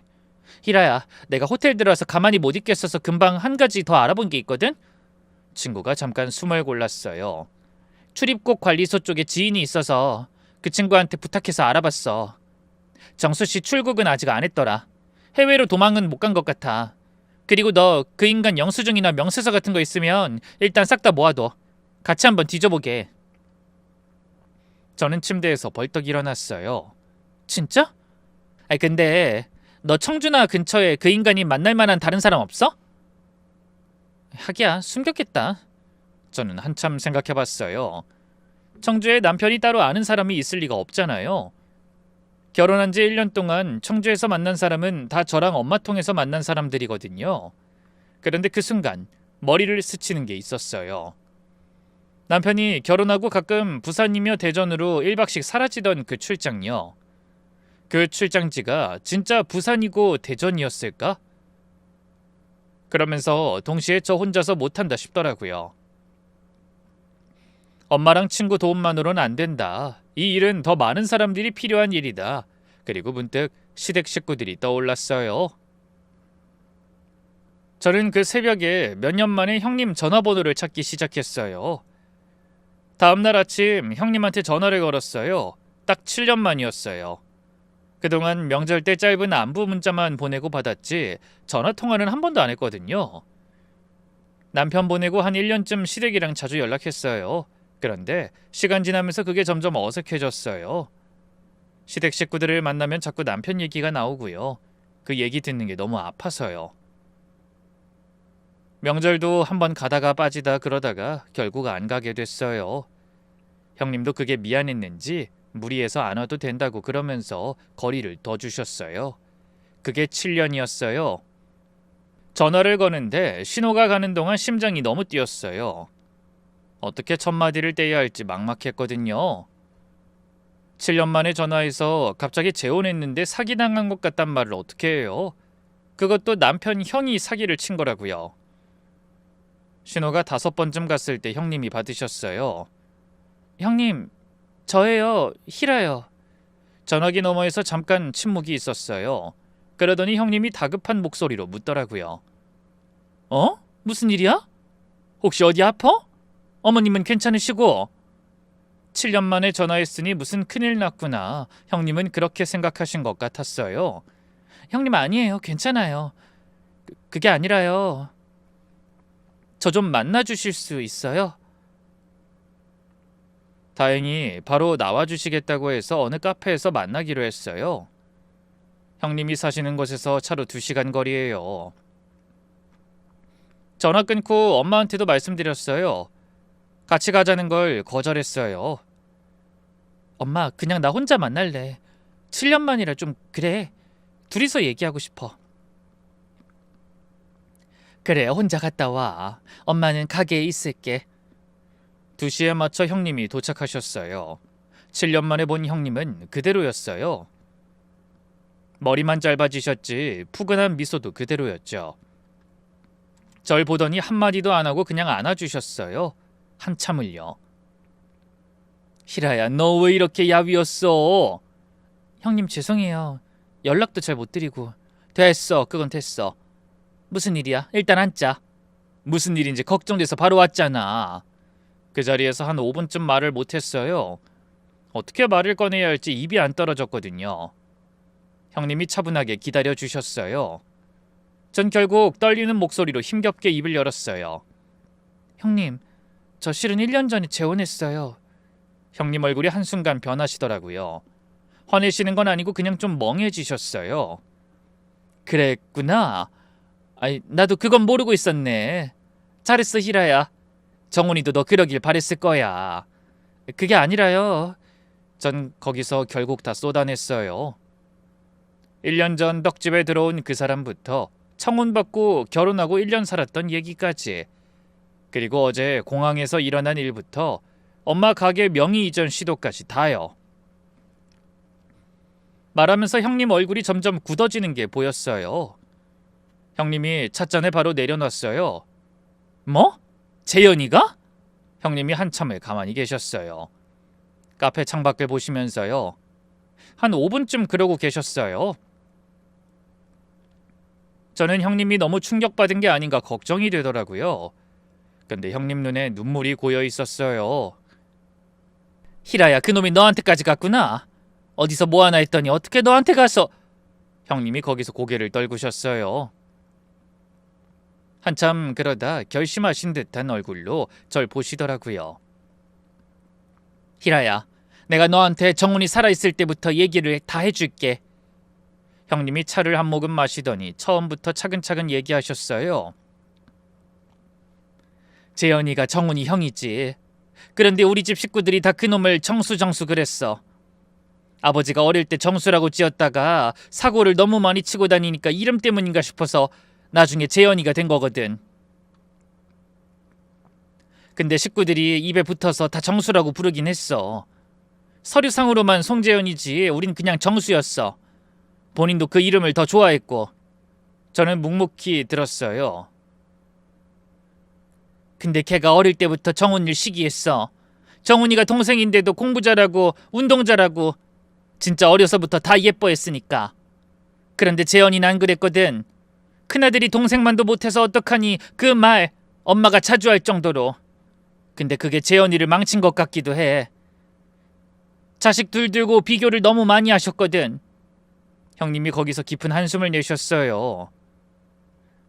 희라야, 내가 호텔 들어와서 가만히 못 있겠어서 금방 한 가지 더 알아본 게 있거든? 친구가 잠깐 숨을 골랐어요. 출입국 관리소 쪽에 지인이 있어서 그 친구한테 부탁해서 알아봤어. 정수 씨 출국은 아직 안 했더라. 해외로 도망은 못 간 것 같아. 그리고 너 그 인간 영수증이나 명세서 같은 거 있으면 일단 싹 다 모아둬. 같이 한번 뒤져보게. 저는 침대에서 벌떡 일어났어요. 진짜? 근데 너 청주나 근처에 그 인간이 만날 만한 다른 사람 없어? 하기야 숨겼겠다. 저는 한참 생각해봤어요. 청주에 남편이 따로 아는 사람이 있을 리가 없잖아요. 결혼한 지 1년 동안 청주에서 만난 사람은 다 저랑 엄마 통해서 만난 사람들이거든요. 그런데 그 순간 머리를 스치는 게 있었어요. 남편이 결혼하고 가끔 부산이며 대전으로 1박씩 사라지던 그 출장요. 그 출장지가 진짜 부산이고 대전이었을까? 그러면서 동시에 저 혼자서 못한다 싶더라고요. 엄마랑 친구 도움만으로는 안 된다. 이 일은 더 많은 사람들이 필요한 일이다. 그리고 문득 시댁 식구들이 떠올랐어요. 저는 그 새벽에 몇 년 만에 형님 전화번호를 찾기 시작했어요. 다음날 아침 형님한테 전화를 걸었어요. 딱 7년 만이었어요. 그동안 명절 때 짧은 안부 문자만 보내고 받았지 전화 통화는 한 번도 안 했거든요. 남편 보내고 한 1년쯤 시댁이랑 자주 연락했어요. 그런데 시간 지나면서 그게 점점 어색해졌어요. 시댁 식구들을 만나면 자꾸 남편 얘기가 나오고요. 그 얘기 듣는 게 너무 아파서요. 명절도 한번 가다가 빠지다 그러다가 결국 안 가게 됐어요. 형님도 그게 미안했는지 무리해서 안 와도 된다고 그러면서 거리를 더 주셨어요. 그게 7년이었어요. 전화를 거는데 신호가 가는 동안 심장이 너무 뛰었어요. 어떻게 첫 마디를 떼야 할지 막막했거든요. 7년 만에 전화해서 갑자기 재혼했는데 사기당한 것 같단 말을 어떻게 해요? 그것도 남편 형이 사기를 친 거라고요. 신호가 5번쯤 갔을 때 형님이 받으셨어요. 형님, 저예요. 희라요. 전화기 너머에서 잠깐 침묵이 있었어요. 그러더니 형님이 다급한 목소리로 묻더라고요. 무슨 일이야? 혹시 어디 아파? 어머님은 괜찮으시고? 7년 만에 전화했으니 무슨 큰일 났구나. 형님은 그렇게 생각하신 것 같았어요. 형님 아니에요. 괜찮아요. 그게 아니라요. 저 좀 만나주실 수 있어요? 다행히 바로 나와주시겠다고 해서 어느 카페에서 만나기로 했어요. 형님이 사시는 곳에서 차로 2시간 거리예요. 전화 끊고 엄마한테도 말씀드렸어요. 같이 가자는 걸 거절했어요. 엄마, 그냥 나 혼자 만날래. 7년 만이라 좀 그래. 둘이서 얘기하고 싶어. 그래, 혼자 갔다 와. 엄마는 가게에 있을게. 2시에 맞춰 형님이 도착하셨어요. 7년 만에 본 형님은 그대로였어요. 머리만 짧아지셨지 푸근한 미소도 그대로였죠. 절 보더니 한마디도 안 하고 그냥 안아주셨어요. 한참을요. 희라야, 너 왜 이렇게 야위었어? 형님 죄송해요. 연락도 잘 못 드리고. 됐어, 그건 됐어. 무슨 일이야? 일단 앉자. 무슨 일인지 걱정돼서 바로 왔잖아. 그 자리에서 한 5분쯤 말을 못했어요. 어떻게 말을 꺼내야 할지 입이 안 떨어졌거든요. 형님이 차분하게 기다려주셨어요. 전 결국 떨리는 목소리로 힘겹게 입을 열었어요. 형님, 저 실은 1년 전에 재혼했어요. 형님 얼굴이 한순간 변하시더라고요. 화내시는 건 아니고 그냥 좀 멍해지셨어요. 그랬구나. 아이, 나도 그건 모르고 있었네. 잘했어, 희라야. 정훈이도 너 그러길 바랬을 거야. 그게 아니라요. 전 거기서 결국 다 쏟아냈어요. 1년 전 떡집에 들어온 그 사람부터 청혼받고 결혼하고 1년 살았던 얘기까지, 그리고 어제 공항에서 일어난 일부터 엄마 가게 명의 이전 시도까지 다요. 말하면서 형님 얼굴이 점점 굳어지는 게 보였어요. 형님이 찻잔을 바로 내려놨어요. 뭐? 재현이가? 형님이 한참을 가만히 계셨어요. 카페 창밖을 보시면서요. 한 5분쯤 그러고 계셨어요. 저는 형님이 너무 충격받은 게 아닌가 걱정이 되더라고요. 근데 형님 눈에 눈물이 고여 있었어요. 희라야, 그놈이 너한테까지 갔구나. 어디서 뭐 하나 했더니 어떻게 너한테 가서... 형님이 거기서 고개를 떨구셨어요. 한참 그러다 결심하신 듯한 얼굴로 절 보시더라고요. 희라야, 내가 너한테 정훈이 살아있을 때부터 얘기를 다 해줄게. 형님이 차를 한 모금 마시더니 처음부터 차근차근 얘기하셨어요. 재현이가 정훈이 형이지. 그런데 우리 집 식구들이 다 그놈을 정수 그랬어. 아버지가 어릴 때 정수라고 지었다가 사고를 너무 많이 치고 다니니까 이름 때문인가 싶어서 나중에 재현이가 된 거거든. 근데 식구들이 입에 붙어서 다 정수라고 부르긴 했어. 서류상으로만 송재현이지 우린 그냥 정수였어. 본인도 그 이름을 더 좋아했고. 저는 묵묵히 들었어요. 근데 걔가 어릴 때부터 정훈이를 시기했어. 정훈이가 동생인데도 공부 잘하고 운동 잘하고 진짜 어려서부터 다 예뻐했으니까. 그런데 재현이는 안 그랬거든. 큰아들이 동생만도 못해서 어떡하니 그 말 엄마가 자주 할 정도로. 근데 그게 재현이를 망친 것 같기도 해. 자식 둘 들고 비교를 너무 많이 하셨거든. 형님이 거기서 깊은 한숨을 내셨어요.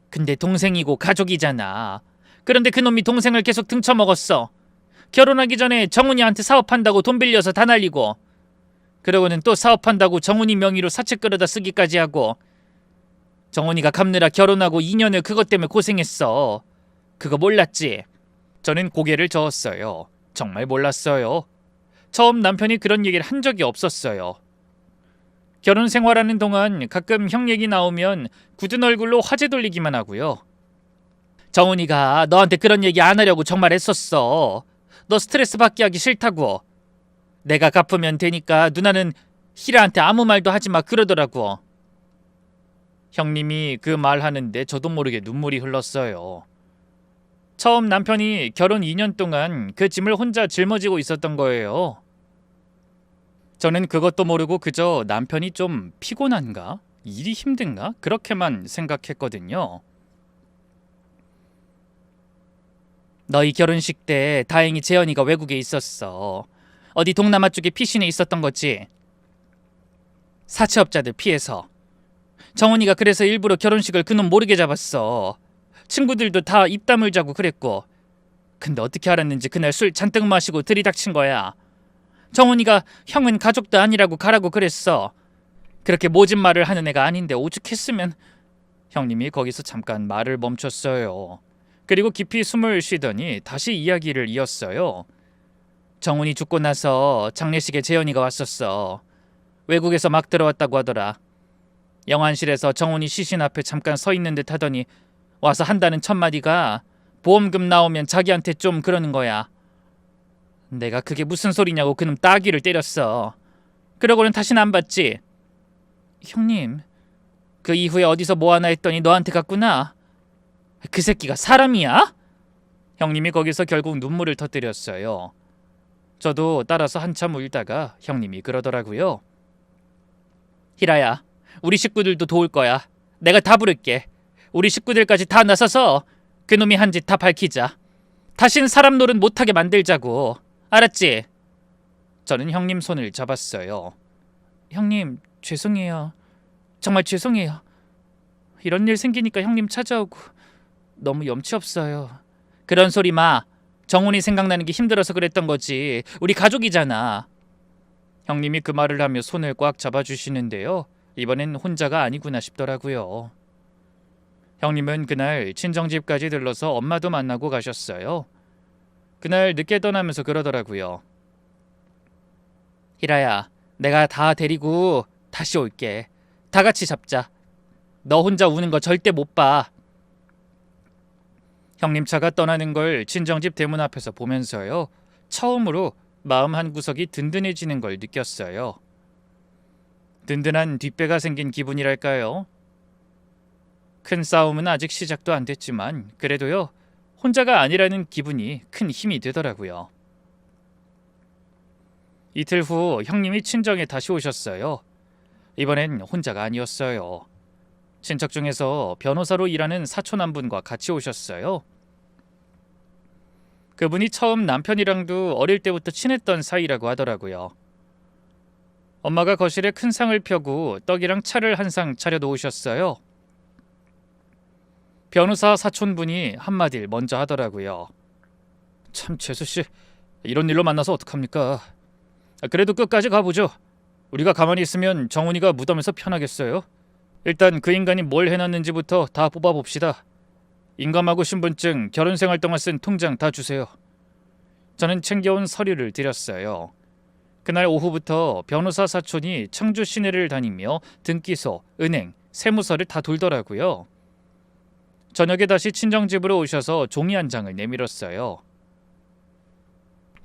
근데 동생이고 가족이잖아. 그런데 그놈이 동생을 계속 등쳐먹었어. 결혼하기 전에 정훈이한테 사업한다고 돈 빌려서 다 날리고, 그러고는 또 사업한다고 정훈이 명의로 사채 끌어다 쓰기까지 하고, 정훈이가 갚느라 결혼하고 2년을 그것 때문에 고생했어. 그거 몰랐지? 저는 고개를 저었어요. 정말 몰랐어요. 처음 남편이 그런 얘기를 한 적이 없었어요. 결혼 생활하는 동안 가끔 형 얘기 나오면 굳은 얼굴로 화제 돌리기만 하고요. 정훈이가 너한테 그런 얘기 안 하려고 정말 했었어. 너 스트레스 받게 하기 싫다고. 내가 갚으면 되니까 누나는 희라한테 아무 말도 하지 마 그러더라고. 형님이 그 말 하는데 저도 모르게 눈물이 흘렀어요. 처음 남편이 결혼 2년 동안 그 짐을 혼자 짊어지고 있었던 거예요. 저는 그것도 모르고 그저 남편이 좀 피곤한가? 일이 힘든가? 그렇게만 생각했거든요. 너희 결혼식 때 다행히 재현이가 외국에 있었어. 어디 동남아 쪽에 피신해 있었던 거지. 사채업자들 피해서. 정훈이가 그래서 일부러 결혼식을 그놈 모르게 잡았어. 친구들도 다 입 다물자고 그랬고. 근데 어떻게 알았는지 그날 술 잔뜩 마시고 들이닥친 거야. 정훈이가 형은 가족도 아니라고 가라고 그랬어. 그렇게 모진 말을 하는 애가 아닌데 오죽했으면. 형님이 거기서 잠깐 말을 멈췄어요. 그리고 깊이 숨을 쉬더니 다시 이야기를 이었어요. 정훈이 죽고 나서 장례식에 재현이가 왔었어. 외국에서 막 들어왔다고 하더라. 영안실에서 정훈이 시신 앞에 잠깐 서 있는 듯 하더니 와서 한다는 첫마디가 보험금 나오면 자기한테 좀 그러는 거야. 내가 그게 무슨 소리냐고 그놈 따귀를 때렸어. 그러고는 다시는 안 봤지. 형님, 그 이후에 어디서 뭐 하나 했더니 너한테 갔구나. 그 새끼가 사람이야? 형님이 거기서 결국 눈물을 터뜨렸어요. 저도 따라서 한참 울다가 형님이 그러더라고요. 희라야, 우리 식구들도 도울 거야. 내가 다 부를게. 우리 식구들까지 다 나서서 그놈이 한 짓 다 밝히자. 다신 사람 노릇 못하게 만들자고. 알았지? 저는 형님 손을 잡았어요. 형님, 죄송해요. 정말 죄송해요. 이런 일 생기니까 형님 찾아오고 너무 염치 없어요. 그런 소리 마. 정훈이 생각나는 게 힘들어서 그랬던 거지. 우리 가족이잖아. 형님이 그 말을 하며 손을 꽉 잡아주시는데요. 이번엔 혼자가 아니구나 싶더라고요. 형님은 그날 친정집까지 들러서 엄마도 만나고 가셨어요. 그날 늦게 떠나면서 그러더라고요. 희라야, 내가 다 데리고 다시 올게. 다 같이 잡자. 너 혼자 우는 거 절대 못 봐. 형님 차가 떠나는 걸 친정집 대문 앞에서 보면서요. 처음으로 마음 한구석이 든든해지는 걸 느꼈어요. 든든한 뒷배가 생긴 기분이랄까요. 큰 싸움은 아직 시작도 안 됐지만 그래도요. 혼자가 아니라는 기분이 큰 힘이 되더라고요. 이틀 후 형님이 친정에 다시 오셨어요. 이번엔 혼자가 아니었어요. 친척 중에서 변호사로 일하는 사촌 한 분과 같이 오셨어요. 그분이 처음 남편이랑도 어릴 때부터 친했던 사이라고 하더라고요. 엄마가 거실에 큰 상을 펴고 떡이랑 차를 한 상 차려 놓으셨어요. 변호사 사촌분이 한마디를 먼저 하더라고요. 참 재수씨, 이런 일로 만나서 어떡합니까? 그래도 끝까지 가보죠. 우리가 가만히 있으면 정훈이가 무덤에서 편하겠어요? 일단 그 인간이 뭘 해놨는지부터 다 뽑아봅시다. 인감하고 신분증, 결혼생활 동안 쓴 통장 다 주세요. 저는 챙겨온 서류를 드렸어요. 그날 오후부터 변호사 사촌이 청주 시내를 다니며 등기소, 은행, 세무서를 다 돌더라고요. 저녁에 다시 친정집으로 오셔서 종이 한 장을 내밀었어요.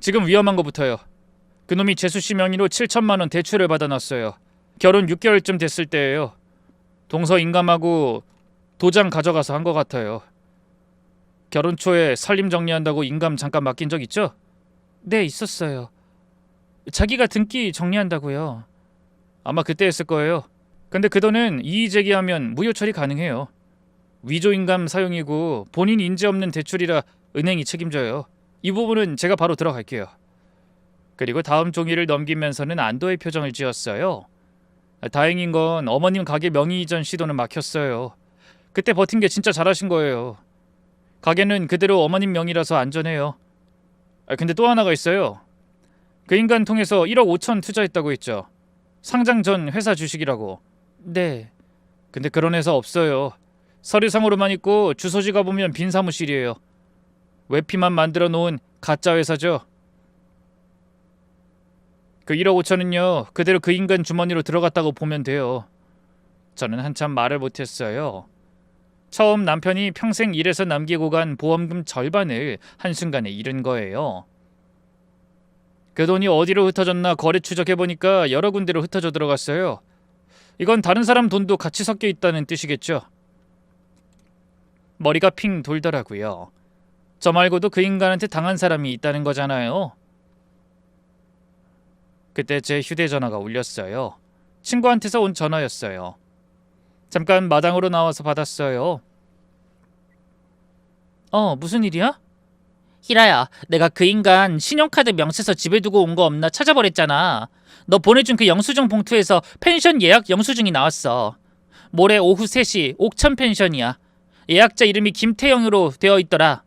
지금 위험한 거부터요. 그놈이 재수씨 명의로 7천만 원 대출을 받아놨어요. 결혼 6개월쯤 됐을 때예요. 동서 인감하고 도장 가져가서 한 것 같아요. 결혼 초에 살림 정리한다고 인감 잠깐 맡긴 적 있죠? 네, 있었어요. 자기가 등기 정리한다고요. 아마 그때 했을 거예요. 근데 그 돈은 이의 제기하면 무효 처리 가능해요. 위조 인감 사용이고 본인 인지 없는 대출이라 은행이 책임져요. 이 부분은 제가 바로 들어갈게요. 그리고 다음 종이를 넘기면서는 안도의 표정을 지었어요. 다행인 건 어머님 가게 명의 이전 시도는 막혔어요. 그때 버틴 게 진짜 잘하신 거예요. 가게는 그대로 어머님 명의라서 안전해요. 근데 또 하나가 있어요. 그 인간 통해서 1억 5천 투자했다고 했죠. 상장 전 회사 주식이라고. 네. 근데 그런 회사 없어요. 서류상으로만 있고 주소지 가보면 빈 사무실이에요. 외피만 만들어 놓은 가짜 회사죠. 그 1억 5천은요. 그대로 그 인간 주머니로 들어갔다고 보면 돼요. 저는 한참 말을 못했어요. 처음 남편이 평생 일해서 남기고 간 보험금 절반을 한순간에 잃은 거예요. 그 돈이 어디로 흩어졌나 거래 추적해보니까 여러 군데로 흩어져 들어갔어요. 이건 다른 사람 돈도 같이 섞여 있다는 뜻이겠죠. 머리가 핑 돌더라고요. 저 말고도 그 인간한테 당한 사람이 있다는 거잖아요. 그때 제 휴대전화가 울렸어요. 친구한테서 온 전화였어요. 잠깐 마당으로 나와서 받았어요. 무슨 일이야? 희라야, 내가 그 인간 신용카드 명세서 집에 두고 온 거 없나 찾아버렸잖아. 너 보내준 그 영수증 봉투에서 펜션 예약 영수증이 나왔어. 모레 오후 3시 옥천 펜션이야. 예약자 이름이 김태영으로 되어 있더라.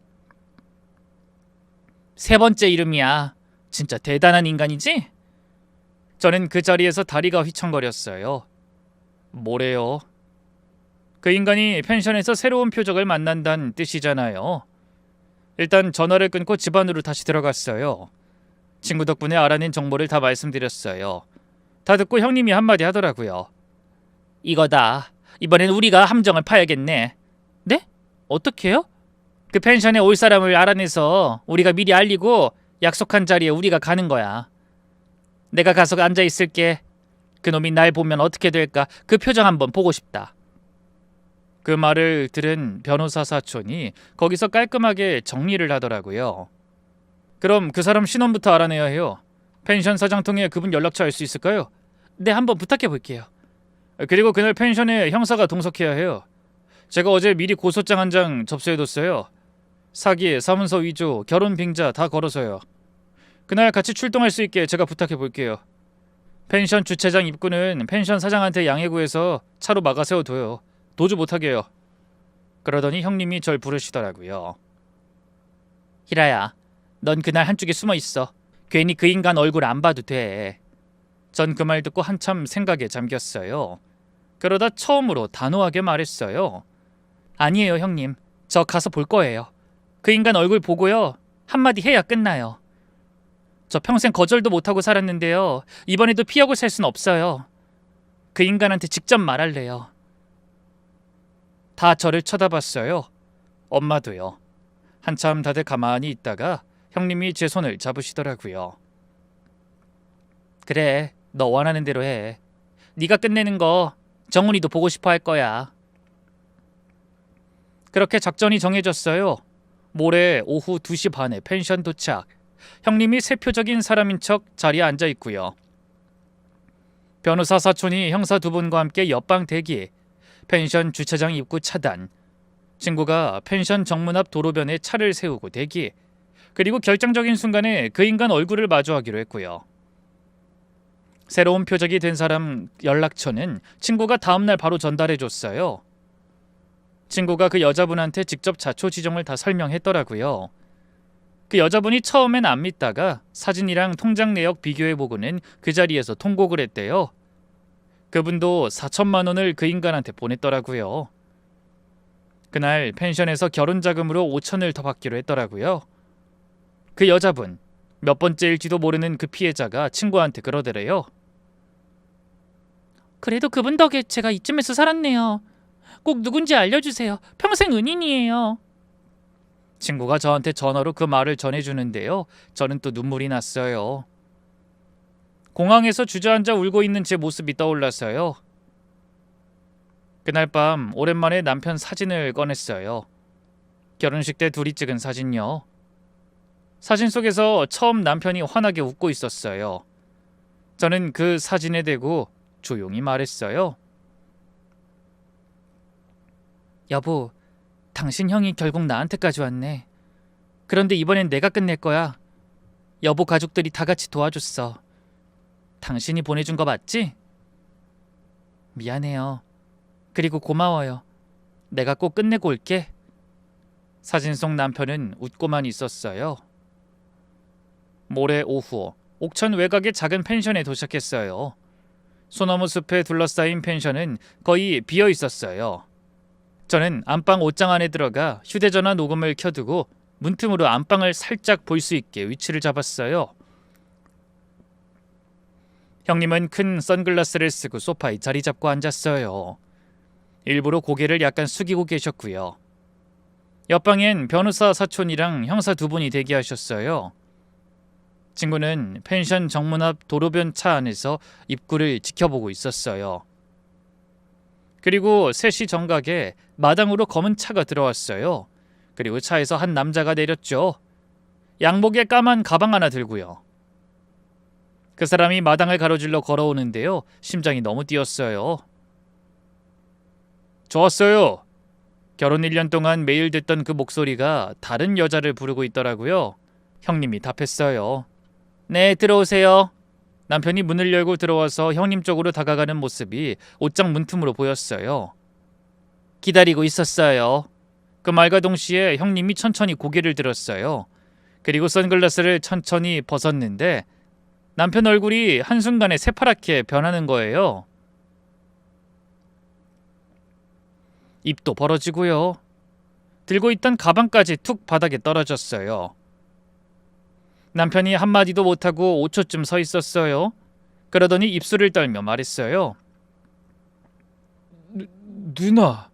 세 번째 이름이야. 진짜 대단한 인간이지? 저는 그 자리에서 다리가 휘청거렸어요. 뭐래요? 그 인간이 펜션에서 새로운 표적을 만난다는 뜻이잖아요. 일단 전화를 끊고 집 안으로 다시 들어갔어요. 친구 덕분에 알아낸 정보를 다 말씀드렸어요. 다 듣고 형님이 한마디 하더라고요. 이거다. 이번엔 우리가 함정을 파야겠네. 네? 어떻게요? 그 펜션에 올 사람을 알아내서 우리가 미리 알리고 약속한 자리에 우리가 가는 거야. 내가 가서 앉아 있을게. 그놈이 날 보면 어떻게 될까? 그 표정 한번 보고 싶다. 그 말을 들은 변호사 사촌이 거기서 깔끔하게 정리를 하더라고요. 그럼 그 사람 신원부터 알아내야 해요. 펜션 사장 통해 그분 연락처 알 수 있을까요? 네, 한번 부탁해 볼게요. 그리고 그날 펜션에 형사가 동석해야 해요. 제가 어제 미리 고소장 한 장 접수해뒀어요. 사기, 사문서 위조, 결혼 빙자 다 걸어서요. 그날 같이 출동할 수 있게 제가 부탁해 볼게요. 펜션 주차장 입구는 펜션 사장한테 양해 구해서 차로 막아 세워둬요. 도주 못하게 해요. 그러더니 형님이 절 부르시더라고요. 히라야, 넌 그날 한쪽에 숨어 있어. 괜히 그 인간 얼굴 안 봐도 돼. 전 그 말 듣고 한참 생각에 잠겼어요. 그러다 처음으로 단호하게 말했어요. 아니에요, 형님. 저 가서 볼 거예요. 그 인간 얼굴 보고요. 한마디 해야 끝나요. 저 평생 거절도 못하고 살았는데요. 이번에도 피하고 살 순 없어요. 그 인간한테 직접 말할래요. 다 저를 쳐다봤어요. 엄마도요. 한참 다들 가만히 있다가 형님이 제 손을 잡으시더라고요. 그래, 너 원하는 대로 해. 네가 끝내는 거 정훈이도 보고 싶어 할 거야. 그렇게 작전이 정해졌어요. 모레 오후 2시 반에 펜션 도착. 형님이 세표적인 사람인 척 자리에 앉아 있고요. 변호사 사촌이 형사 두 분과 함께 옆방 대기. 펜션 주차장 입구 차단. 친구가 펜션 정문 앞 도로변에 차를 세우고 대기. 그리고 결정적인 순간에 그 인간 얼굴을 마주하기로 했고요. 새로운 표적이 된 사람 연락처는 친구가 다음날 바로 전달해줬어요. 친구가 그 여자분한테 직접 자초지종을 다 설명했더라고요. 그 여자분이 처음엔 안 믿다가 사진이랑 통장 내역 비교해보고는 그 자리에서 통곡을 했대요. 그분도 4천만 원을 그 인간한테 보냈더라고요. 그날 펜션에서 결혼자금으로 5천을 더 받기로 했더라고요. 그 여자분, 몇 번째일지도 모르는 그 피해자가 친구한테 그러더래요. 그래도 그분 덕에 제가 이쯤에서 살았네요. 꼭 누군지 알려주세요. 평생 은인이에요. 친구가 저한테 전화로 그 말을 전해주는데요. 저는 또 눈물이 났어요. 공항에서 주저앉아 울고 있는 제 모습이 떠올랐어요. 그날 밤 오랜만에 남편 사진을 꺼냈어요. 결혼식 때 둘이 찍은 사진요. 사진 속에서 처음 남편이 환하게 웃고 있었어요. 저는 그 사진에 대고 조용히 말했어요. 여보, 당신 형이 결국 나한테까지 왔네. 그런데 이번엔 내가 끝낼 거야. 여보 가족들이 다 같이 도와줬어. 당신이 보내준 거 맞지? 미안해요. 그리고 고마워요. 내가 꼭 끝내고 올게. 사진 속 남편은 웃고만 있었어요. 모레 오후 옥천 외곽의 작은 펜션에 도착했어요. 소나무 숲에 둘러싸인 펜션은 거의 비어 있었어요. 저는 안방 옷장 안에 들어가 휴대전화 녹음을 켜두고 문틈으로 안방을 살짝 볼 수 있게 위치를 잡았어요. 형님은 큰 선글라스를 쓰고 소파에 자리 잡고 앉았어요. 일부러 고개를 약간 숙이고 계셨고요. 옆방엔 변호사 사촌이랑 형사 두 분이 대기하셨어요. 친구는 펜션 정문 앞 도로변 차 안에서 입구를 지켜보고 있었어요. 그리고 3시 정각에 마당으로 검은 차가 들어왔어요. 그리고 차에서 한 남자가 내렸죠. 양복에 까만 가방 하나 들고요. 그 사람이 마당을 가로질러 걸어오는데요. 심장이 너무 뛰었어요. 좋았어요. 결혼 1년 동안 매일 듣던 그 목소리가 다른 여자를 부르고 있더라고요. 형님이 답했어요. 네, 들어오세요. 남편이 문을 열고 들어와서 형님 쪽으로 다가가는 모습이 옷장 문틈으로 보였어요. 기다리고 있었어요. 그 말과 동시에 형님이 천천히 고개를 들었어요. 그리고 선글라스를 천천히 벗었는데 남편 얼굴이 한순간에 새파랗게 변하는 거예요. 입도 벌어지고요. 들고 있던 가방까지 툭 바닥에 떨어졌어요. 남편이 한마디도 못하고 5초쯤 서 있었어요. 그러더니 입술을 떨며 말했어요. 누나.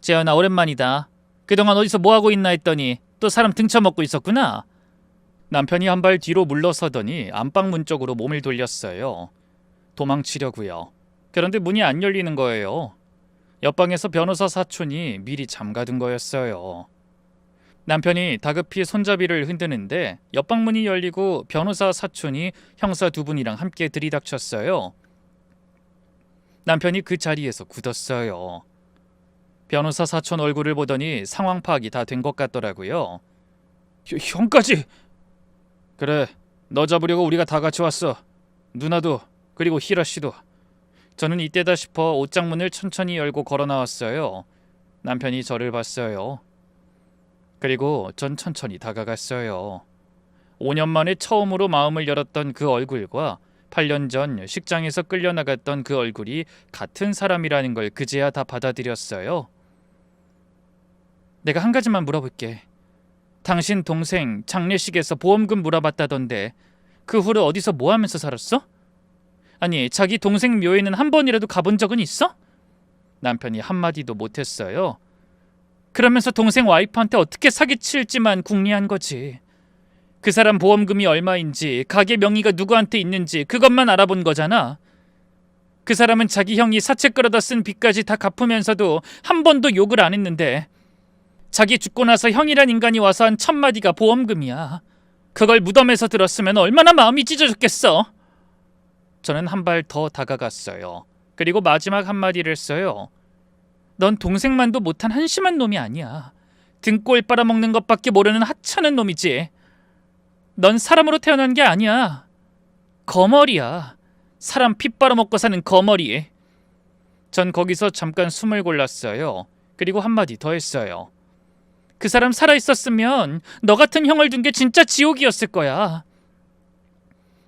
재현아, 오랜만이다. 그동안 어디서 뭐하고 있나 했더니 또 사람 등쳐먹고 있었구나. 남편이 한 발 뒤로 물러서더니 안방 문 쪽으로 몸을 돌렸어요. 도망치려고요. 그런데 문이 안 열리는 거예요. 옆방에서 변호사 사촌이 미리 잠가둔 거였어요. 남편이 다급히 손잡이를 흔드는데 옆방 문이 열리고 변호사 사촌이 형사 두 분이랑 함께 들이닥쳤어요. 남편이 그 자리에서 굳었어요. 변호사 사촌 얼굴을 보더니 상황 파악이 다 된 것 같더라고요. 형까지? 그래, 너 잡으려고 우리가 다 같이 왔어. 누나도, 그리고 희라 씨도. 저는 이때다 싶어 옷장문을 천천히 열고 걸어 나왔어요. 남편이 저를 봤어요. 그리고 전 천천히 다가갔어요. 5년 만에 처음으로 마음을 열었던 그 얼굴과 8년 전 식장에서 끌려나갔던 그 얼굴이 같은 사람이라는 걸 그제야 다 받아들였어요. 내가 한 가지만 물어볼게. 당신 동생 장례식에서 보험금 물어봤다던데 그 후로 어디서 뭐 하면서 살았어? 아니, 자기 동생 묘에는 한 번이라도 가본 적은 있어? 남편이 한마디도 못했어요. 그러면서 동생 와이프한테 어떻게 사기칠지만 궁리한 거지. 그 사람 보험금이 얼마인지, 가게 명의가 누구한테 있는지 그것만 알아본 거잖아. 그 사람은 자기 형이 사채 끌어다 쓴 빚까지 다 갚으면서도 한 번도 욕을 안 했는데 자기 죽고 나서 형이란 인간이 와서 한 1000마디가 보험금이야. 그걸 무덤에서 들었으면 얼마나 마음이 찢어졌겠어. 저는 한 발 더 다가갔어요. 그리고 마지막 한마디를 했어요. 넌 동생만도 못한 한심한 놈이 아니야. 등골 빨아먹는 것밖에 모르는 하찮은 놈이지. 넌 사람으로 태어난 게 아니야. 거머리야. 사람 피 빨아먹고 사는 거머리. 전 거기서 잠깐 숨을 골랐어요. 그리고 한마디 더 했어요. 그 사람 살아있었으면 너 같은 형을 둔 게 진짜 지옥이었을 거야.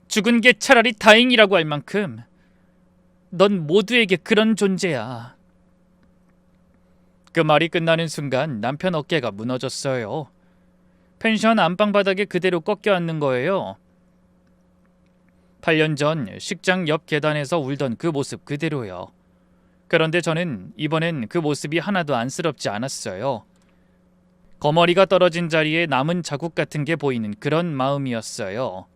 죽은 게 차라리 다행이라고 할 만큼 넌 모두에게 그런 존재야. 그 말이 끝나는 순간 남편 어깨가 무너졌어요. 펜션 안방 바닥에 그대로 꺾여 앉는 거예요. 8년 전 식장 옆 계단에서 울던 그 모습 그대로요. 그런데 저는 이번엔 그 모습이 하나도 안쓰럽지 않았어요. 거머리가 떨어진 자리에 남은 자국 같은 게 보이는 그런 마음이었어요.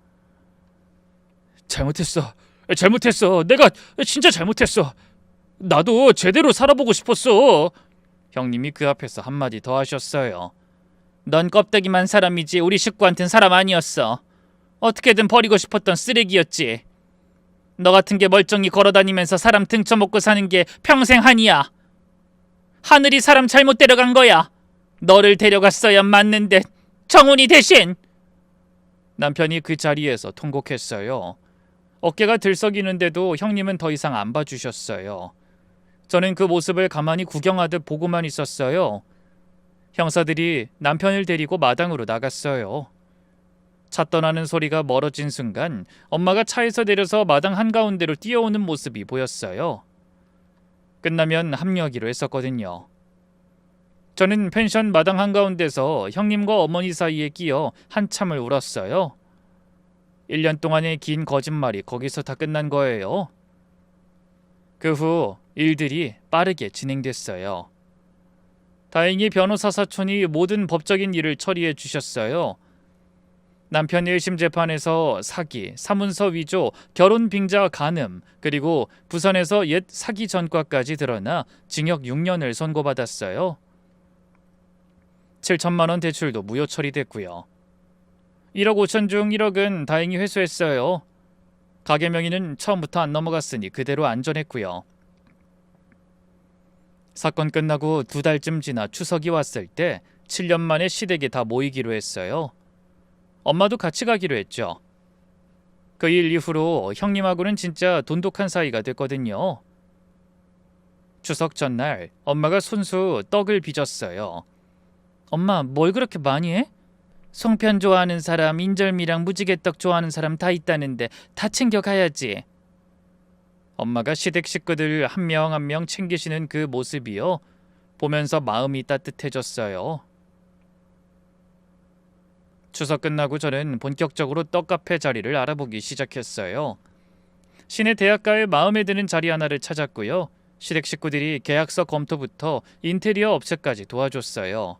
잘못했어. 내가 진짜 잘못했어. 나도 제대로 살아보고 싶었어. 형님이 그 앞에서 한마디 더 하셨어요. 넌 껍데기만 사람이지 우리 식구한텐 사람 아니었어. 어떻게든 버리고 싶었던 쓰레기였지. 너 같은 게 멀쩡히 걸어다니면서 사람 등쳐먹고 사는 게 평생 한이야. 하늘이 사람 잘못 데려간 거야. 너를 데려갔어야 맞는데 정훈이 대신. 남편이 그 자리에서 통곡했어요. 어깨가 들썩이는데도 형님은 더 이상 안 봐주셨어요. 저는 그 모습을 가만히 구경하듯 보고만 있었어요. 형사들이 남편을 데리고 마당으로 나갔어요. 차 떠나는 소리가 멀어진 순간 엄마가 차에서 내려서 마당 한가운데로 뛰어오는 모습이 보였어요. 끝나면 합류하기로 했었거든요. 저는 펜션 마당 한가운데서 형님과 어머니 사이에 끼어 한참을 울었어요. 1년 동안의 긴 거짓말이 거기서 다 끝난 거예요. 그 후 일들이 빠르게 진행됐어요. 다행히 변호사 사촌이 모든 법적인 일을 처리해 주셨어요. 남편 1심 재판에서 사기, 사문서 위조, 결혼 빙자 간음, 그리고 부산에서 옛 사기 전과까지 드러나 징역 6년을 선고받았어요. 7천만 원 대출도 무효 처리됐고요. 1억 5천 중 1억은 다행히 회수했어요. 가게 명의는 처음부터 안 넘어갔으니 그대로 안전했고요. 사건 끝나고 2달쯤 지나 추석이 왔을 때 7년 만에 시댁에 다 모이기로 했어요. 엄마도 같이 가기로 했죠. 그 일 이후로 형님하고는 진짜 돈독한 사이가 됐거든요. 추석 전날 엄마가 손수 떡을 빚었어요. 엄마, 뭘 그렇게 많이 해? 송편 좋아하는 사람, 인절미랑 무지개떡 좋아하는 사람 다 있다는데 다 챙겨가야지. 엄마가 시댁 식구들 한 명 한 명 챙기시는 그 모습이요. 보면서 마음이 따뜻해졌어요. 추석 끝나고 저는 본격적으로 떡카페 자리를 알아보기 시작했어요. 시내 대학가에 마음에 드는 자리 하나를 찾았고요. 시댁 식구들이 계약서 검토부터 인테리어 업체까지 도와줬어요.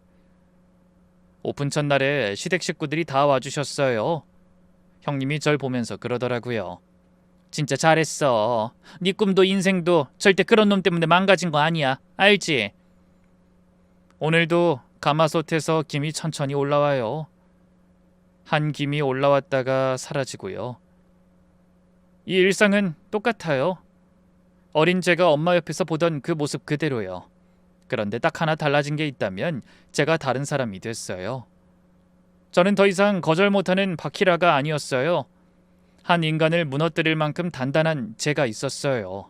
오픈 첫날에 시댁 식구들이 다 와주셨어요. 형님이 절 보면서 그러더라고요. 진짜 잘했어. 네 꿈도 인생도 절대 그런 놈 때문에 망가진 거 아니야. 알지? 오늘도 가마솥에서 김이 천천히 올라와요. 한 김이 올라왔다가 사라지고요. 이 일상은 똑같아요. 어린 제가 엄마 옆에서 보던 그 모습 그대로요. 그런데 딱 하나 달라진 게 있다면 제가 다른 사람이 됐어요. 저는 더 이상 거절 못하는 바키라가 아니었어요. 한 인간을 무너뜨릴 만큼 단단한 제가 있었어요.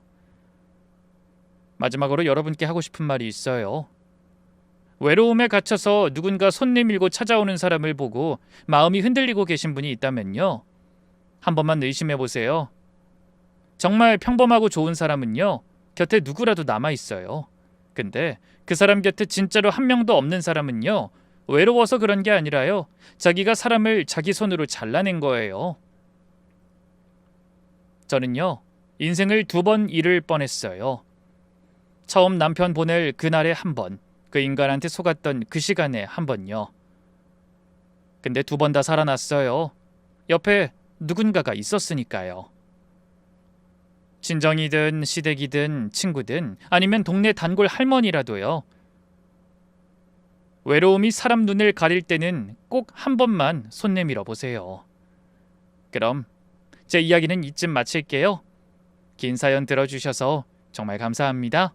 마지막으로 여러분께 하고 싶은 말이 있어요. 외로움에 갇혀서 누군가 손 내밀고 찾아오는 사람을 보고 마음이 흔들리고 계신 분이 있다면요. 한 번만 의심해 보세요. 정말 평범하고 좋은 사람은요. 곁에 누구라도 남아있어요. 근데 그 사람 곁에 진짜로 한 명도 없는 사람은요. 외로워서 그런 게 아니라요. 자기가 사람을 자기 손으로 잘라낸 거예요. 저는요. 인생을 2번 잃을 뻔했어요. 처음 남편 보낼 그날에 한 번, 그 인간한테 속았던 그 시간에 한 번요. 근데 2번 다 살아났어요. 옆에 누군가가 있었으니까요. 친정이든 시댁이든 친구든 아니면 동네 단골 할머니라도요. 외로움이 사람 눈을 가릴 때는 꼭 한 번만 손 내밀어 보세요. 그럼 제 이야기는 이쯤 마칠게요. 긴 사연 들어주셔서 정말 감사합니다.